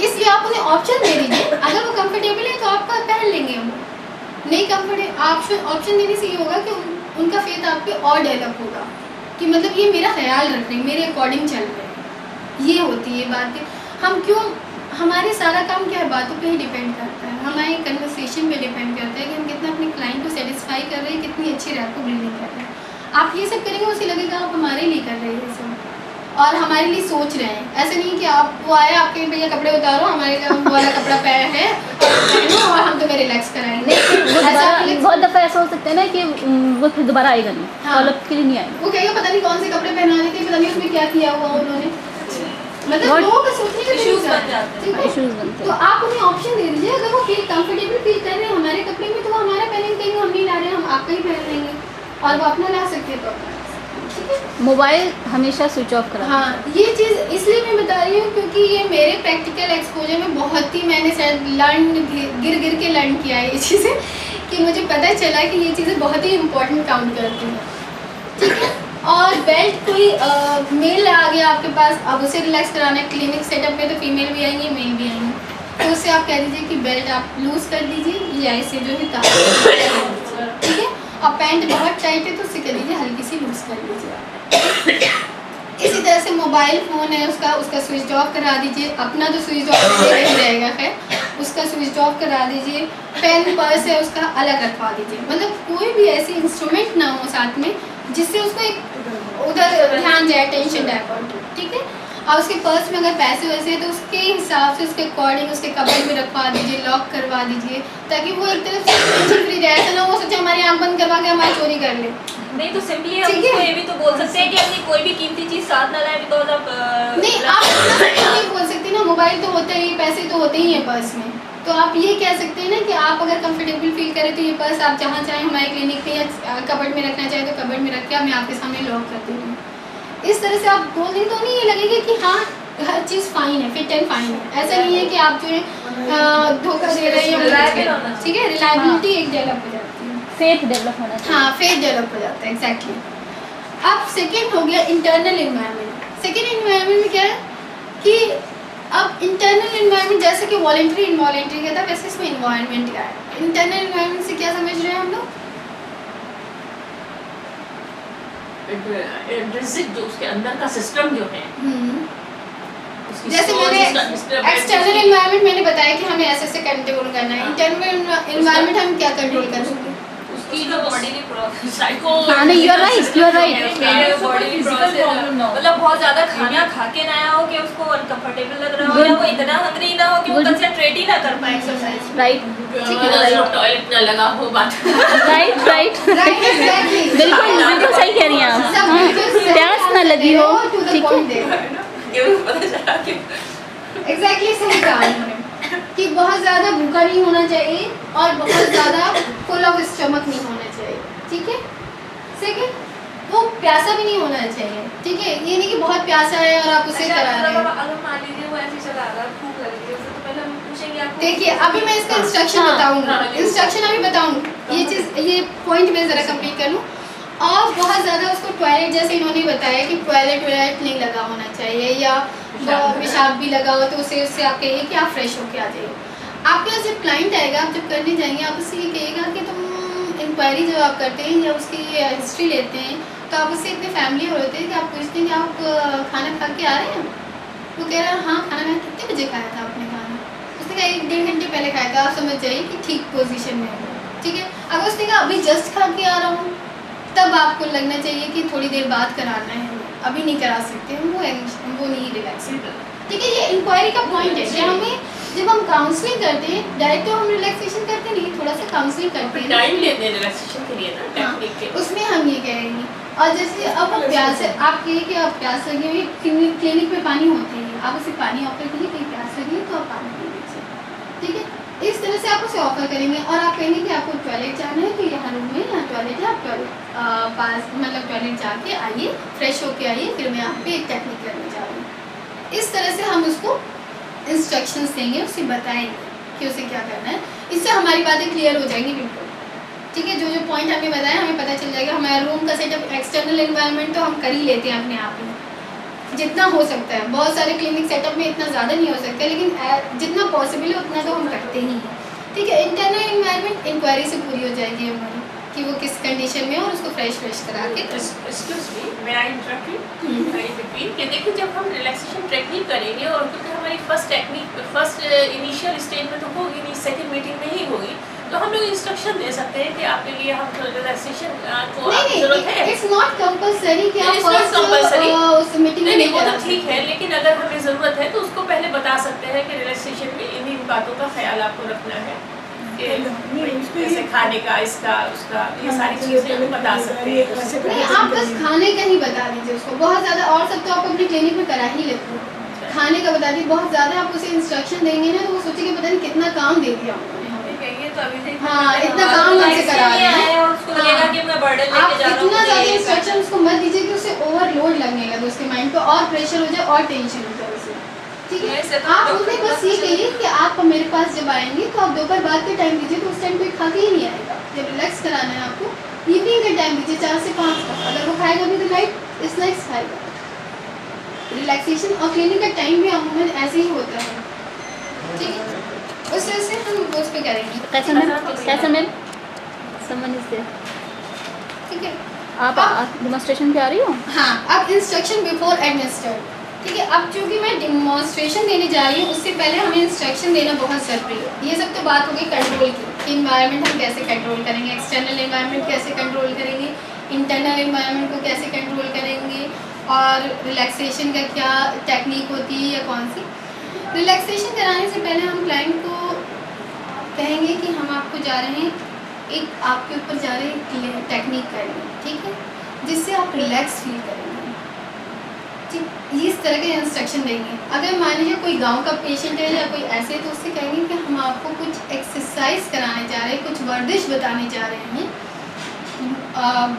A: इसलिए आप उन्हें ऑप्शन दे दीजिए। अगर वो कंफर्टेबल है तो आपका पहन लेंगे, वो नहीं कंफर्टेबल ऑप्शन देने से ये होगा कि उनका फेथ आप पे और डेवलप होगा कि मतलब ये मेरा ख्याल रख रहे हैं, मेरे अकॉर्डिंग चल रहे हैं। ये होती है बात। हम क्यों, हमारे सारा काम क्या है, बातों पे ही डिपेंड करता है, हमारे कन्वर्सेशन पे डिपेंड करता है कि हम कितना अपने क्लाइंट को सेटिस्फाई कर रहे हैं, कितनी अच्छी रैपो बिल्डिंग कर रहे हैं। आप ये सब करेंगे उसे लगेगा आप हमारे लिए कर रहे हैं सब और हमारे लिए सोच रहे हैं। ऐसे नहीं कि आप वो आए आपके भैया कपड़े उतारो, हमारे वाला कपड़ा पहन है और हम तुम्हें रिलैक्स कराएंगे।
G: बहुत दफा ऐसा हो सकता है ना कि वो फिर दोबारा आएगा नहीं,
A: हाँ।
G: फॉलोअप के लिए नहीं आएगा।
A: वो कहेगा पता नहीं कौन से कपड़े पहनाने थे, पता नहीं उसमें क्या किया हुआ उन्होंने, मतलब लोगों का सोचने का
E: Issues
A: तरीका
E: बन जाते हैं।
A: ठीक है।
G: इश्यूज बनते
A: तो
G: हैं।
A: आप उन्हें ऑप्शन दे दीजिए, अगर वो फील कंफर्टेबल फील कर रहे हैं हमारे कपड़े में तो वो हमारा पहनेंगे, कहेंगे हम नहीं ला रहे हैं, हम आपका ही पहन लेंगे और वो अपना ला सकते हैं तो अपना ला सकते हैं, ठीक है।
G: मोबाइल हमेशा स्विच ऑफ करा।
A: हाँ, ये चीज़ इसलिए मैं बता रही हूँ क्योंकि ये मेरे प्रैक्टिकल एक्सपोजर में बहुत ही मैंने शायद गिर गिर के लर्न किया है ये चीज़ें, कि मुझे पता चला कि ये चीज़ें बहुत ही इम्पोर्टेंट काउंट करती हैं, ठीक है। और बेल्ट कोई मेल आ गया आपके पास, अब उसे रिलैक्स कराना है, क्लिनिक सेटअप में तो फीमेल भी आएंगी मेल भी आएंगी, तो उससे आप कह दीजिए कि बेल्ट आप लूज़ कर दीजिए या ऐसे जो है तार, ठीक है। और पैंट बहुत टाइट है तो उससे कह दीजिए हल्की सी लूज़ कर लीजिए। इसी तरह से मोबाइल फ़ोन है उसका स्विच ऑफ करा दीजिए, अपना तो स्विच ऑफ नहीं रहेगा खैर, उसका स्विच ऑफ करा दीजिए। पेन पर्स है उसका अलग रखवा दीजिए, मतलब कोई भी ऐसे इंस्ट्रूमेंट ना हो साथ में जिससे उसको एक उधर ध्यान जाए, टेंशन डाइवर्ट, ठीक है। और उसके पर्स में अगर पैसे वैसे हैं तो उसके हिसाब से उसके अकॉर्डिंग उसके कपड़े में रखवा दीजिए, लॉक करवा दीजिए, ताकि वो एक तरफ से टेंशन फ्री रहे, ऐसा ना वो सोचे हमारी आँख बंद करवा के हमारी चोरी कर ले।
F: नहीं तो सिंपली हम
A: ठीक है।
F: उसको ये भी तो बोल सकते हैं कि अपनी कोई भी कीमती चीज साथ ना लाए, बिकॉज आप
A: नहीं आप नहीं बोल सकती ना, मोबाइल तो होता ही, पैसे तो होते ही हैं पर्स में, तो आप ये कह सकते हैं ना कि आप अगर कंफर्टेबल फील करें तो ये पर्स आप जहाँ चाहें हमारे क्लिनिक पे या कबर्ड में रखना चाहें तो कबर्ड में रख के मैं आपके सामने लॉक कर दूँगी। इस तरह से आप बोल दें तो नहीं ये लगेगा कि हाँ हर चीज़ फाइन है, फिट एंड फाइन है। ऐसा नहीं है कि आप जो है धोखा दे रहे हैं या ठीक है, रिलायबिलिटी एक डेवलप हो जाती है,
G: फेथ डेवलप होना चाहिए।
A: हाँ फेथ डेवलप हो जाता है, एग्जैक्टली। अब सेकेंड हो गया इंटरनल इन्वायरमेंट। सेकेंड इन्वायरमेंट में क्या है कि अब इंटरनल इन्वायरमेंट जैसे कि वॉलेंट्री इनवॉलेंट्री का था, वैसे इसमें इन्वायरमेंट का है। इंटरनल इन्वायरमेंट से क्या समझ रहे हैं हम लोग?
D: इंट्रिंसिक जो उसके अंदर का सिस्टम जो है, उसकी
A: जैसे
D: सोच,
A: मैंने
D: उसका disturbance,
A: एक्सटर्नल
D: उसकी-
A: इन्वायरमेंट मैंने बताया कि हमें ऐसे ऐसे कंट्रोल करना है।
D: हाँ।
A: इंटरनल इन्वायरमेंट हम क्या कंट्रोल कर सकते हैं?
D: उसकी
E: उसकी
D: जो
E: जो बॉडीली प्रोसेस
D: साइको
G: हाँ नहीं, you are right, you are right.
F: Bodily process मतलब बहुत ज्यादा खाना खा के ना आया हो कि उसको अनकंफर्टेबल लग रहा हो, या वो इतना हंग्री ना हो कि वो
G: Good.
F: कंसंट्रेट ही ना कर पाए एक्सरसाइज।
G: राइट
D: टॉयलेट ना लगा हो बात
G: राइट राइट
A: राइट, एग्जैक्टली।
G: बिल्कुल बिल्कुल सही कह रही हैं आप।
A: सब
G: हाँ,
A: बिल्कुल सही
G: प्यास ना लगी हो,
A: to the
G: ठीक है।
A: point there।
D: पता चला कि
A: एग्जैक्टली सही कहा उन्होंने कि बहुत ज़्यादा भूखा नहीं होना चाहिए और बहुत ज़्यादा फुल ऑफ स्टमक नहीं होना चाहिए, ठीक है। सेकंड, वो प्यासा भी नहीं होना चाहिए, ठीक है। ये नहीं कि बहुत प्यासा है और आप उसे करा रहे हैं।
E: अगर मान लीजिए वो ऐसे चला रहा है, भूख लग रही है उसे, तो पहले हम पूछेंगे आपको।
A: देखिए अभी मैं इसका इंस्ट्रक्शन
D: हाँ,
A: बताऊंगी,
D: हाँ,
A: इंस्ट्रक्शन अभी बताऊंगी। ये चीज़ ये पॉइंट मैं ज़रा कंप्लीट कर लूँ। और बहुत ज़्यादा उसको टॉयलेट जैसे इन्होंने बताया कि टॉयलेट नहीं लगा होना चाहिए, या पेशाब भी लगा हो तो उससे आप कहिए कि आप फ्रेश होके आ जाइए। आपके पास जब क्लाइंट आएगा, आप जब करने जाएंगे, आप उससे ये कहिएगा कि तुम इंक्वायरी जब आप करते हैं या उसकी हिस्ट्री लेते हैं तो आप उससे इतने फैमिली होते हैं कि आप पूछते हैं कि आप खाना खा के आ रहे हैं? वो कह रहा है हाँ खाना मैंने कितने बजे खाया था आपने खाना? उसने कहा 1-1.5 घंटे पहले खाया था। आप समझ जाइए कि ठीक पोजीशन में है, ठीक है। अगर उसने कहा अभी जस्ट खा के आ रहा हूँ, तब आपको लगना चाहिए कि थोड़ी देर बाद कराना है, अभी नहीं करा सकते हम, वो नहीं रिलैक्स, ठीक है। ये इंक्वायरी का पॉइंट है कि हमें जब हम काउंसलिंग करते हैं डायरेक्ट तो हम रिलैक्सेशन करते नहीं, थोड़ा सा काउंसलिंग करते हैं,
D: टाइम लेते हैं रिलैक्सेशन के लिए ना, टेक्निक के।
A: उसमें हम ये कहेंगे। और जैसे अब प्यास है, आप कहिए कि आप प्यास लगी हुई, क्लिनिक में पानी होते हैं, आप उसे पानी ऑफर कीजिए, कहीं प्यास लगी है तो आप पानी पी लीजिए, ठीक है। इस तरह से आप उसे ऑफर करेंगे। और आप कहेंगे कि आपको टॉयलेट जाना है तो यहाँ रूम में यहाँ टॉयलेट है, आप टॉयलेट पास मतलब टॉयलेट जाके आइए, फ्रेश होके आइए, फिर मैं यहाँ पे एक टेक्निक करने जा रही हूँ। इस तरह से हम उसको इंस्ट्रक्शंस देंगे, उसे बताएंगे कि उसे क्या करना है। इससे हमारी बातें क्लियर हो जाएंगी बिल्कुल, ठीक है। जो जो पॉइंट हमें बताया हमें पता चल जाएगा। हमारा रूम का सेटअप, एक्सटर्नल एनवायरनमेंट तो हम कर ही लेते हैं अपने आप में, जितना हो सकता है। बहुत सारे क्लिनिक सेटअप में इतना ज़्यादा नहीं हो सकता, लेकिन जितना पॉसिबल है उतना तो हम करते ही हैं, ठीक है। इंटरनल एनवायरनमेंट इंक्वायरी से पूरी हो जाएगी हमारी कि वो किस कंडीशन में है और उसको फ्रेश करा के।
D: एक्सक्यूज मी, मैं आई इंटरप्ट यू बिटवीन कि देखिए जब हम रिलैक्सेशन टेक्निक करेंगे और क्योंकि हमारी फर्स्ट इनिशियल स्टेज में तो होगी नहीं, सेकंड मीटिंग में ही होगी, तो हम लोग इंस्ट्रक्शन दे सकते हैं कि आपके लिए हम रिलैक्सेशन को जरूरत है।
A: इट्स नॉट कंपलसरी कि आप
D: compulsory।
A: उस मीटिंग में
D: नहीं, वो तो ठीक है, लेकिन अगर हमें ज़रूरत है तो उसको पहले बता सकते हैं कि रिलैक्सेशन में इन बातों का ख्याल आपको रखना है कि जैसे खाने का, इसका उसका, ये सारी चीज़ें हम बता सकते हैं।
A: नहीं, आप बस खाने का ही बता दीजिए उसको, बहुत ज़्यादा। और सब तो आप अपने क्लिनिक में करा ही लेते हो, खाने का बता दीजिए। बहुत ज़्यादा आप उसे इंस्ट्रक्शन देंगे ना तो वो सोचेगी पता नहीं कितना काम दे दिया उन्होंने हमें।
E: ये तो अभी से
A: हाँ, इतना काम हमसे करा रहे हैं
F: और उसको लगेगा कि मैं बर्डन लेके
A: आप
F: जा रहा हूँ।
A: इतना ज़्यादा इंस्ट्रक्शन उसको मत दीजिए कि उसे ओवरलोड लगने लगे, उसके माइंड पे और प्रेशर हो जाए और टेंशन हो जाए उसे, ठीक है। आप उन्हें बस ये कहिए कि आप मेरे पास जब आएंगे तो आप दोपहर बाद के टाइम दीजिए, तो उस टाइम कोई खा के ही नहीं आएगा। जब रिलैक्स कराना है आपको इवनिंग के टाइम दीजिए 4 से 5 तक। अगर वो खाएगा भी तो लाइट स्नैक्स खाएगा। रिलैक्सेशन और क्लिनिक का टाइम भी अमूमन ऐसे ही होता है, ठीक है। उस तरह से हम उस पर करेंगे,
G: कैसे मैम समन इज देयर,
A: ठीक है।
G: आप डेमोंस्ट्रेशन पे आ रही हो?
A: हाँ, अब इंस्ट्रक्शन बिफोर एडमिनिस्टर, ठीक है। अब चूँकि मैं डिमॉन्स्ट्रेशन देने जा रही हूँ, उससे पहले हमें इंस्ट्रक्शन देना बहुत ज़रूरी है। ये सब तो बात होगी कंट्रोल की, कि इन्वायरमेंट हम कैसे कंट्रोल करेंगे, एक्सटर्नल एनवायरनमेंट कैसे कंट्रोल करेंगे, इंटरनल एनवायरनमेंट को कैसे कंट्रोल करेंगे, और रिलैक्सेशन का क्या टेक्निक होती है या कौन सी। रिलैक्सेशन कराने से पहले हम क्लाइंट को कहेंगे कि हम आपको जा रहे हैं, एक आपके ऊपर जा रहे हैं टेक्निक करने, ठीक है, जिससे आप रिलैक्स फील करेंगे, ठीक। इस तरह के इंस्ट्रक्शन देंगे। अगर मान लीजिए कोई गांव का पेशेंट है या कोई ऐसे, तो उससे कहेंगे कि हम आपको कुछ एक्सरसाइज कराने जा रहे हैं, कुछ वर्जिश बताने जा रहे हैं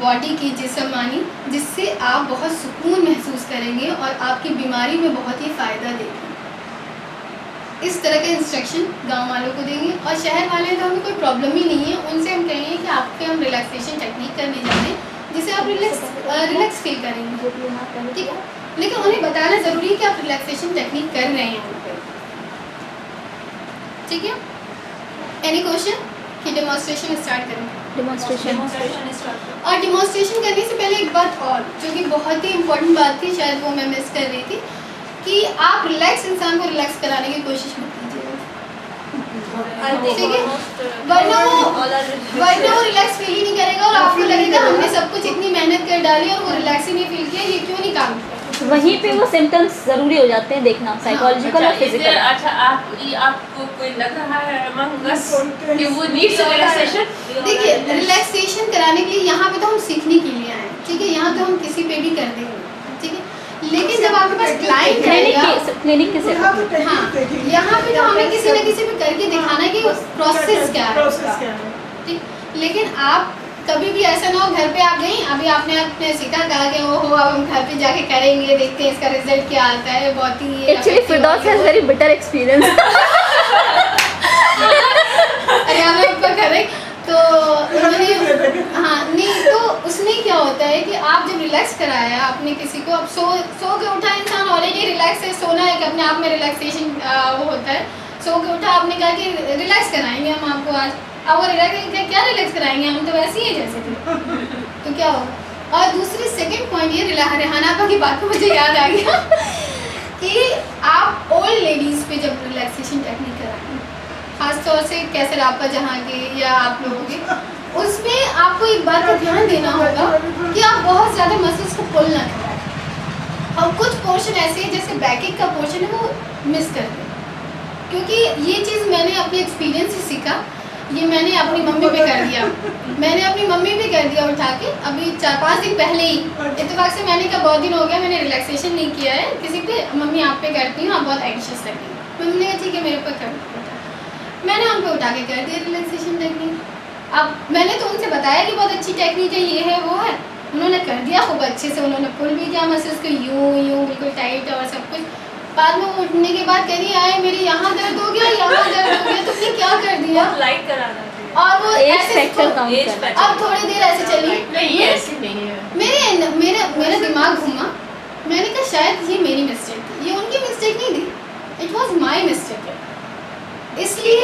A: बॉडी की, जिस्मानी, जिससे आप बहुत सुकून महसूस करेंगे और आपकी बीमारी में बहुत ही फ़ायदा देगी। इस तरह के इंस्ट्रक्शन गांव वालों को देंगे। और शहर वाले तो हमें कोई प्रॉब्लम ही नहीं है, उनसे हम कहेंगे कि आपके हम रिलैक्सेशन टेक्निक करने जा रहे हैं जिससे आप रिलैक्स फील करेंगे, ठीक है। लेकिन उन्हें बताना ज़रूरी है कि आप रिलैक्सेशन टेक्निक कर रहे हैं उन पर, ठीक है। एनी क्वेश्चन कि डेमोंस्ट्रेशन स्टार्ट करें?
G: डेमोंस्ट्रेशन
A: और डेमोंस्ट्रेशन करने से पहले एक बात और, जो कि बहुत ही इम्पोर्टेंट बात थी, शायद वो मैं मिस कर रही थी, कि आप रिलैक्स इंसान को रिलैक्स कराने की कोशिश मत कीजिएगा, ठीक है। वरना वो रिलैक्स फील ही नहीं करेगा और आपको लगेगा हमने सब कुछ इतनी मेहनत कर डाली और वो रिलैक्स ही नहीं फील किया, ये क्यों नहीं काम किया।
G: वहीं पे वो सिम्टम्स जरूरी हो जाते हैं देखना, साइकोलॉजिकल और फिजिकल।
D: अच्छा, आपको कोई लग रहा है among us कि वो नीड्स रिलैक्सेशन?
A: देखिए, रिलैक्सेशन कराने के लिए यहाँ पे तो हम सीखने के लिए आए हैं, ठीक है। यहाँ तो हम किसी पे भी कर देंगे, ठीक है। लेकिन जब आपके पास क्लाइंट रहेगा,
G: क्लिनिक के सेटअप,
A: हाँ, यहाँ पे तो हमें किसी न किसी पे करके दिखाना है कि प्रोसेस क्या है उसका, ठीक। लेकिन आप कभी भी ऐसा ना हो घर पे आप गई, अभी आपने सीखा, कहा कि ओहो अब हम घर पे जाके करेंगे, देखते हैं इसका रिजल्ट क्या आता है। बहुत ही
G: actually Firdaus has very bitter experience.
A: अरे हमें ऊपर करें तो उन्होंने, हाँ नहीं, तो उसमें क्या होता है कि आप जब रिलैक्स कराया आपने किसी को, अब सो के उठा इंसान ऑलरेडी रिलैक्स है, सोना है कि अपने आप में रिलैक्सेशन वो होता है। सो के उठा, आपने कहा कि रिलैक्स कराएंगे हम आपको आज, अब वो क्या रिलैक्स कराएंगे, हम तो वैसे ही जैसे थे, तो क्या होगा। और दूसरी सेकंड पॉइंट ये, रेहाना आपा की बात को मुझे याद आ गया कि आप ओल्ड लेडीज़ पे जब रिलैक्सेशन टेक्निक कराएंगे, खासतौर से कैसे रापा जहाँ के या आप लोगों के, उसमें आपको एक बात का ध्यान देना होगा कि आप बहुत ज़्यादा मसल्स को पुल ना कराएं। और कुछ पोर्शन ऐसे हैं जैसे बैकिंग का पोर्शन है वो मिस कर दें, क्योंकि ये चीज़ मैंने अपने एक्सपीरियंस से सीखा। ये मैंने अपनी मम्मी पे कर दिया, मैंने अपनी मम्मी पे कर दिया उठा के। अभी 4-5 दिन पहले ही इत्तेफाक से मैंने कहा बहुत दिन हो गया मैंने रिलैक्सेशन नहीं किया है किसी पे, मम्मी आप पे करती हूँ, आप बहुत एंग्शियस लग रही हैं। मम्मी ने कहा ठीक है मेरे ऊपर कर, मैंने उन पे उठा के कर दिया रिलैक्सेशन टेक्निक। अब मैंने तो उनसे बताया कि बहुत अच्छी टेक्निक है, ये है वो है, उन्होंने कर दिया खूब अच्छे से, उन्होंने पुल भी किया मसल्स को यूँ यूँ बिल्कुल टाइट और सब कुछ। बाद में उठने के बाद कह रही आए मेरे यहाँ दर्द हो गया, यहाँ दर्द हो गया, तुमने क्या कर दिया?
F: लाइट कराना चाहिए।
A: और वो
G: एज
A: ऐसे
G: फैक्टर काउंट करना।
A: अब थोड़ी देर ऐसे चली,
D: नहीं ऐसे नहीं है।
A: मेरा दिमाग घूमा, मैंने कहा शायद ये मेरी मिस्टेक थी, ये उनकी मिस्टेक नहीं थी, इट वॉज माई मिस्टेक। इसलिए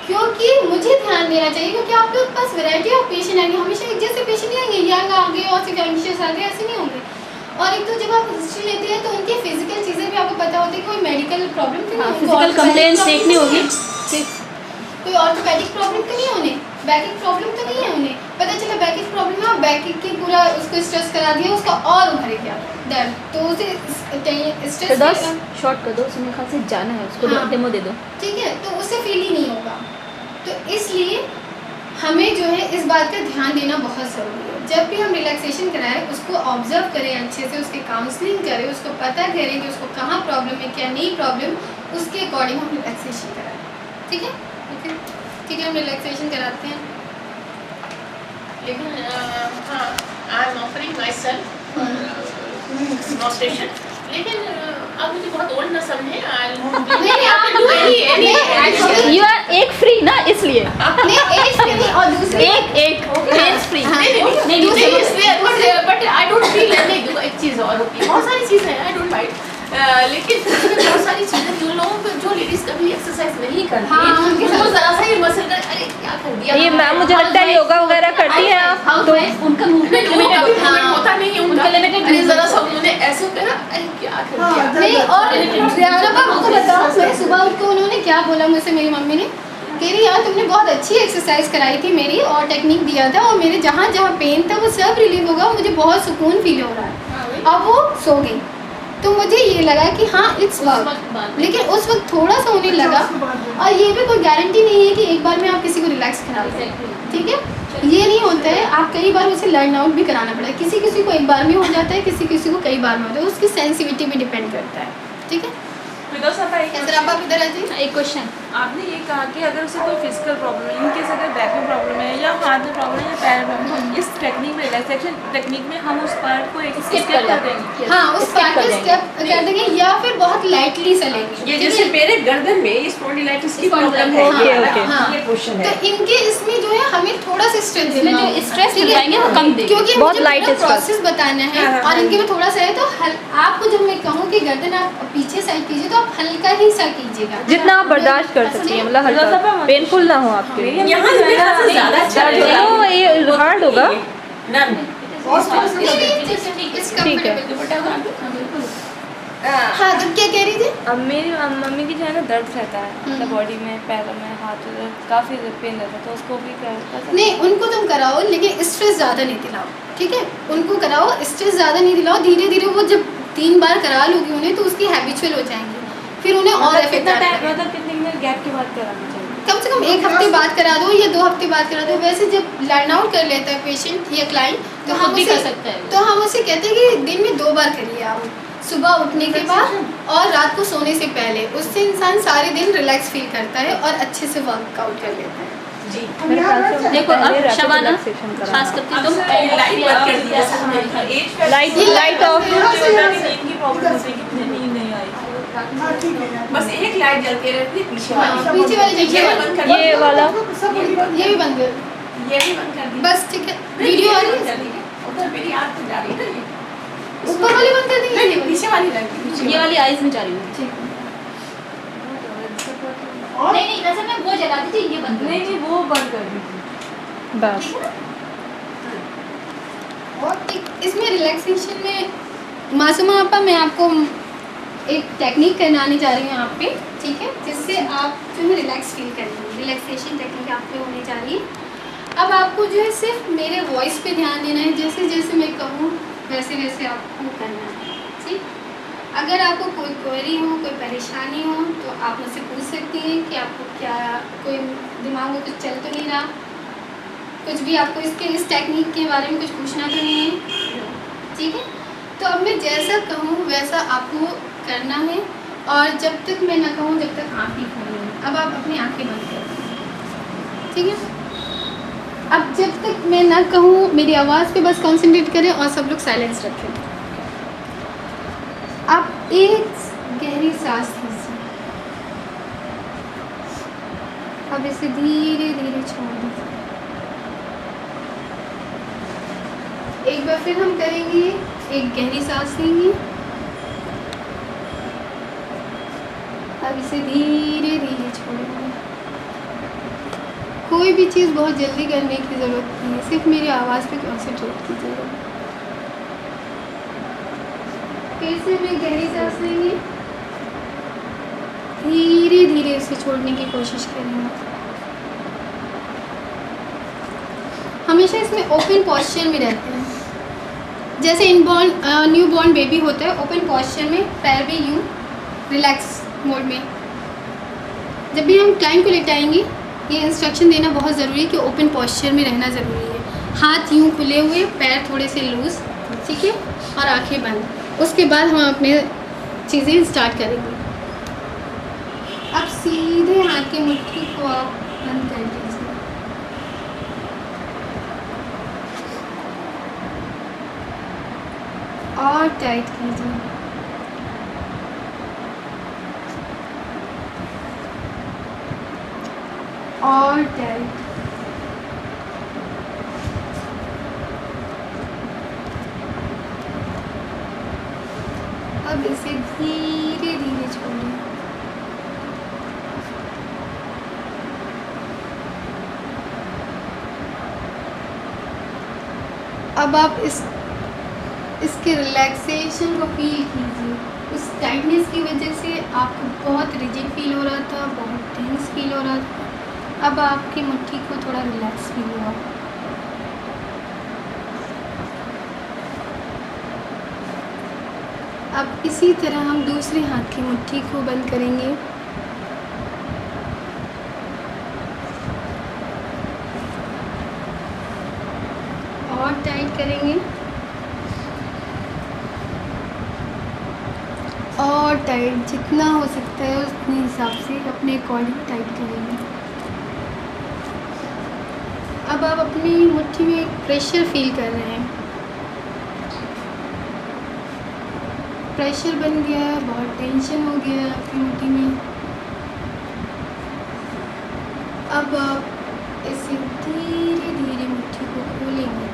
A: क्योंकि मुझे ध्यान देना चाहिए, क्योंकि आप लोग पास वैरायटी ऑफ पेशेंट आएंगे, हमेशा एक जैसे पेशेंट नहीं आएंगे, यंग आ गए और सिर्फ एंग्शियस आ गए, ऐसे नहीं होंगे। और एक तो जब आप हिस्ट्री लेते हैं तो उनकी फिजिकल चीज़ें भी आपको पता होती है, कोई मेडिकल प्रॉब्लम तो नहीं,
G: फिजिकल कंप्लेंट्स देखनी होगी,
A: कोई ऑर्थोपेडिक प्रॉब्लम तो नहीं है उन्हें, बैकिक प्रॉब्लम तो नहीं है उन्हें, पता चला बैकिक प्रॉब्लम है, बैकिक की पूरा उसको स्ट्रेस करा दिया, उसका और उभर गया दर्द, तो उसे स्ट्रेस
G: शॉर्ट कर दो, उसमें ख्याल से जाना है उसको,
A: हाँ।
G: डेमो दे दो।
A: ठीक है, तो उससे फील ही नहीं होगा। तो इसलिए हमें जो है इस बात का ध्यान देना बहुत ज़रूरी है। जब भी हम रिलैक्सेशन कराएं उसको ऑब्जर्व करें अच्छे से, उसके काउंसलिंग करें, उसको पता करें कि उसको कहाँ प्रॉब्लम है, क्या नहीं प्रॉब्लम, उसके अकॉर्डिंग हम रिलैक्सेशन कराएं। ठीक है, ओके, ठीक है, हम रिलैक्सेशन कराते हैं।
D: लेकिन हाँ, I am offering my self demonstration, लेकिन अब मुझे बहुत ओल्ड ना समझे।
G: यू आर एक फ्री ना, इसलिए
A: नहीं, एज फ्री नहीं, और दूसरी
G: एक रेंज फ्री।
D: नहीं इसलिए बट आई डोंट फील नहीं, एक चीज़ और होती है, बहुत सारी चीज़ें हैं, आई डोंट माइंड, लेकिन बहुत सारी चीज़ें जो लोगों को, जो लेडीज कभी एक्सरसाइज नहीं करती,
A: हाँ, उनके
D: उनको जरा सा ये मसल कर अरे क्या कर दिया।
G: ये मैम मुझे लगता है योगा वगैरह करती है आप तो
C: उनका मूवमेंट
D: होता नहीं है उनका, अरे जरा सा उन्होंने ऐसे करा, अरे क्या कर दिया।
A: नहीं, और ज़्यादा आपको बताओ, मैं सुबह उठ के उन्होंने क्या बोला मुझसे, मेरी मम्मी ने कह रही यार तुमने बहुत अच्छी एक्सरसाइज कराई थी मेरी, और टेक्निक दिया था, और मेरे जहाँ जहाँ पेन था वो सब रिलीव होगा, मुझे बहुत सुकून फील हो रहा है। अब वो सो गई, तो मुझे ये लगा कि हाँ इट्स वर्क, लेकिन उस वक्त थोड़ा सा उन्हें लगा, और ये भी कोई गारंटी नहीं है कि एक बार में आप किसी को रिलैक्स करा दें। ठीक है, ये नहीं होता है, आप कई बार उसे लर्न आउट भी कराना पड़ा है, किसी किसी को एक बार में हो जाता है, किसी किसी को कई बार में होता है, उसकी सेंसिटिविटी भी डिपेंड करता है। ठीक है, आप इधर आ जाइए।
G: एक क्वेश्चन,
E: आपने ये कहा कि अगर उसे कोई फिजिकल प्रॉब्लम है, इनकेस अगर बैक में प्रॉब्लम है या हाथ में प्रॉब्लम है या पैर में प्रॉब्लम है, इस टेक्निक में, रिलैक्सेशन टेक्निक में हम उस पार्ट को एक स्किप कर देंगे।
A: हाँ, उस पार्ट को स्टेप कर देंगे, या फिर बहुत लाइटली चलेंगे।
D: ये जैसे मेरे गर्दन में स्पॉन्डिलाइटिस की प्रॉब्लम है,
A: ओके, ओके,
D: ये क्वेश्चन है।
A: तो इनके इसमें जो है हमें थोड़ा सा स्ट्रेस देना
C: जो
A: होगा।
C: स्ट्रेस
A: ठीक है?
C: लगाएंगे वो कम देंगे,
A: क्योंकि
G: बहुत
A: मुझे
G: light
A: पूरा
G: stress।
A: प्रोसेस बताना है, और इनके में थोड़ा सा है, तो आपको जब मैं कहूँ कि गर्दन आप पीछे साइड कीजिए तो आप हल्का ही सा कीजिएगा,
G: जितना आप बर्दाश्त कर सकती हैं, मतलब हल्का, पेनफुल ना हो आपके लिए।
D: यहाँ से ज़्यादा अच्छा रहेगा।
G: तो ये हार्ड होगा।
D: नन
G: ठीक है।
A: हाँ, तो क्या कह रही थी?
F: अब मेरी मम्मी की जो है ना दर्द रहता है, मतलब बॉडी में, पैरों में, हाथों में काफ़ी पेन रहता है, तो उसको भी क्या
A: नहीं, उनको तुम कराओ, लेकिन स्ट्रेस ज़्यादा नहीं दिलाओ। ठीक है, उनको कराओ, स्ट्रेस ज़्यादा नहीं दिलाओ, धीरे धीरे वो जब 3 बार करा लोगी उन्हें तो उसकी हैबिचुअल हो जाएंगी, फिर उन्हें और इफेक्ट आने लगेगा।
F: मतलब कितने दिन गैप के बाद कराना चाहिए?
A: कम से कम 1 हफ्ते बाद करा दो या 2 हफ्ते बाद करा दो। वैसे जब लर्न आउट कर लेता है पेशेंट या क्लाइंट, तो हम
C: भी
A: उसे
C: कर सकते हैं।
A: तो हम उसे कहते हैं कि दिन में 2 बार करिए आप, सुबह उठने के बाद और रात को सोने से पहले। उससे इंसान सारे दिन रिलैक्स फील करता है और अच्छे से वर्कआउट कर लेता है।
D: जी,
G: मेरे ख्याल से
C: देखो, अब
G: पहले rapid
C: शबाना,
G: relaxation कराना।
C: खास करके तुम
G: लाइट ऑफ,
E: इनकी प्रॉब्लम होती है कि नींद नहीं आई।
B: हाँ, ठीक है।
D: बस एक लाइट जलती रहती है पीछे
A: हाँ,
D: वाली,
A: पीछे वाली जगह
D: ये बंद कर
G: ये वाला
A: ये भी बंद कर,
D: ये भी बंद कर दी।
A: बस ठीक है। वीडियो आ रही है,
D: चली है, उधर मेरी आँख तो जा रही है ना, ये
A: ऊपर वाली बंद कर
D: नहीं
A: देंगे।
D: पीछे वाली रहेगी,
C: ये वाली आइज में जा रही हूँ।
B: और
C: नहीं नहीं, वैसे मैं वो जला दी थी, ये बंद कर
E: नहीं वो बंद कर दीजिए।
G: बस।
A: और इसमें रिलैक्सेशन में मासूमा आपा, मैं आपको एक टेक्निक करवाने जा रही हूँ आप पे, ठीक है, जिससे आप जो है रिलैक्स फील करेंगे। रिलैक्सेशन टेक्निक आप पे होने जा रही है। अब आपको जो है सिर्फ मेरे वॉइस पे ध्यान देना है, जैसे जैसे मैं कहूँ वैसे वैसे आपको करना है। ठीक, अगर आपको कोई क्वेरी हो, कोई परेशानी हो तो आप मुझसे पूछ सकती हैं कि आपको क्या, कोई दिमाग में कुछ चल तो नहीं रहा, कुछ भी आपको इस टेक्निक के बारे में कुछ पूछना तो नहीं है, ठीक है। तो अब मैं जैसा कहूँ वैसा आपको करना है, और जब तक मैं ना कहूँ जब तक आप ही खोलें। अब आप अपनी आंखें बंद करें, ठीक है। अब जब तक मैं ना कहूँ मेरी आवाज़ पे बस कंसंट्रेट करें और सब लोग साइलेंस रखें। आप एक गहरी सांस लीजिए, अब इसे धीरे धीरे छोड़ दीजिए। एक बार फिर हम करेंगे, एक गहरी सांस लेंगे, अब इसे धीरे धीरे छोड़ेंगे। कोई भी चीज़ बहुत जल्दी करने की ज़रूरत नहीं है, सिर्फ मेरी आवाज़ पे कंसंट्रेट कीजिएगा। फिर से मैं गहरी सांस लेंगे, धीरे धीरे इसे छोड़ने की कोशिश करेंगे। हमेशा इसमें ओपन पोस्चर में रहते हैं, जैसे न्यू बॉर्न बेबी होता है, ओपन पोस्चर में पैर भी यूँ रिलैक्स मोड में। जब भी हम क्लाइंट को लेटाएंगे ये इंस्ट्रक्शन देना बहुत ज़रूरी है कि ओपन पोस्चर में रहना ज़रूरी है। हाथ यूँ खुले हुए, पैर थोड़े से लूज़, ठीक है, और आंखें बंद। उसके बाद हम अपने चीज़ें स्टार्ट करेंगे। अब सीधे हाथ की मुट्ठी को आप बंद कर लीजिए, और टाइट कीजिए, और टाइट। अब इसे धीरे धीरे छोड़ें। अब आप इसके रिलैक्सेशन को फील कीजिए। उस टाइटनेस की वजह से आपको बहुत रिजिड फील हो रहा था, बहुत टेंस फील हो रहा था। अब आपकी मुट्ठी को थोड़ा रिलैक्स फील हुआ। अब इसी तरह हम दूसरे हाथ की मुट्ठी को बंद करेंगे, और टाइट करेंगे, और टाइट जितना हो सकता है उतने हिसाब से अपने अकॉर्डिंग टाइट करेंगे। अब आप अपनी मुट्ठी में एक प्रेशर फील कर रहे हैं, प्रेशर बन गया है, बहुत टेंशन हो गया है आपकी मुट्ठी में। अब आप इसे धीरे धीरे मुट्ठी को खोलेंगे,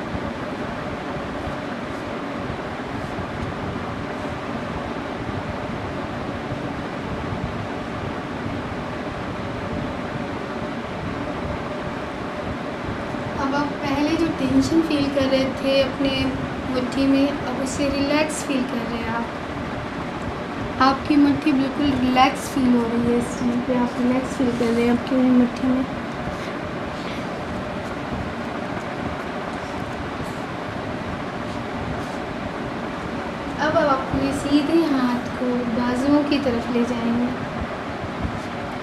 A: अब आप पहले जो टेंशन फील कर रहे थे अपने मुट्ठी में, अब उसे रिलैक्स फील कर रहे हैं आप। आपकी मुट्ठी बिल्कुल रिलैक्स फील हो रही है, इस टाइम पे आप रिलैक्स फील कर रहे हैं आपकी मुट्ठी में। अब आप अपने सीधे हाथ को बाजुओं की तरफ ले जाएंगे,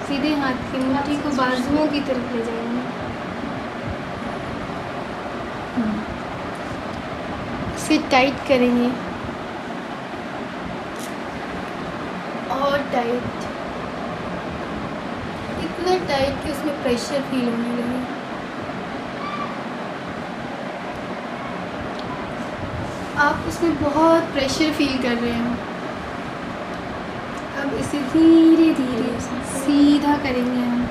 A: सीधे हाथ की मुट्ठी को बाजुओं की तरफ ले जाएंगे, इसे टाइट करेंगे, और टाइट, इतना टाइट कि उसमें प्रेशर फील होने लगे। आप उसमें बहुत प्रेशर फील कर रहे हैं। अब इसे धीरे धीरे सीधा करेंगे हम,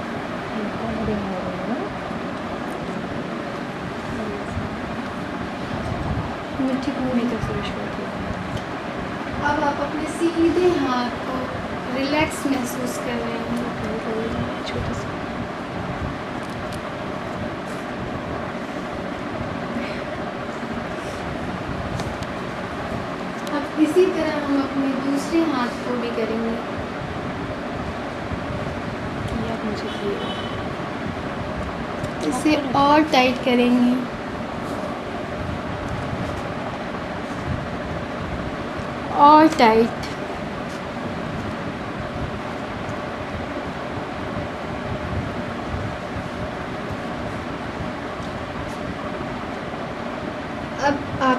A: मुट्ठी पूरी अब आप अपने सीधे हाथ को रिलैक्स महसूस कर रहे हैं, छोटा सा। अब इसी तरह हम अपने दूसरे हाथ को भी करेंगे। इसे और टाइट करेंगे, और टाइट,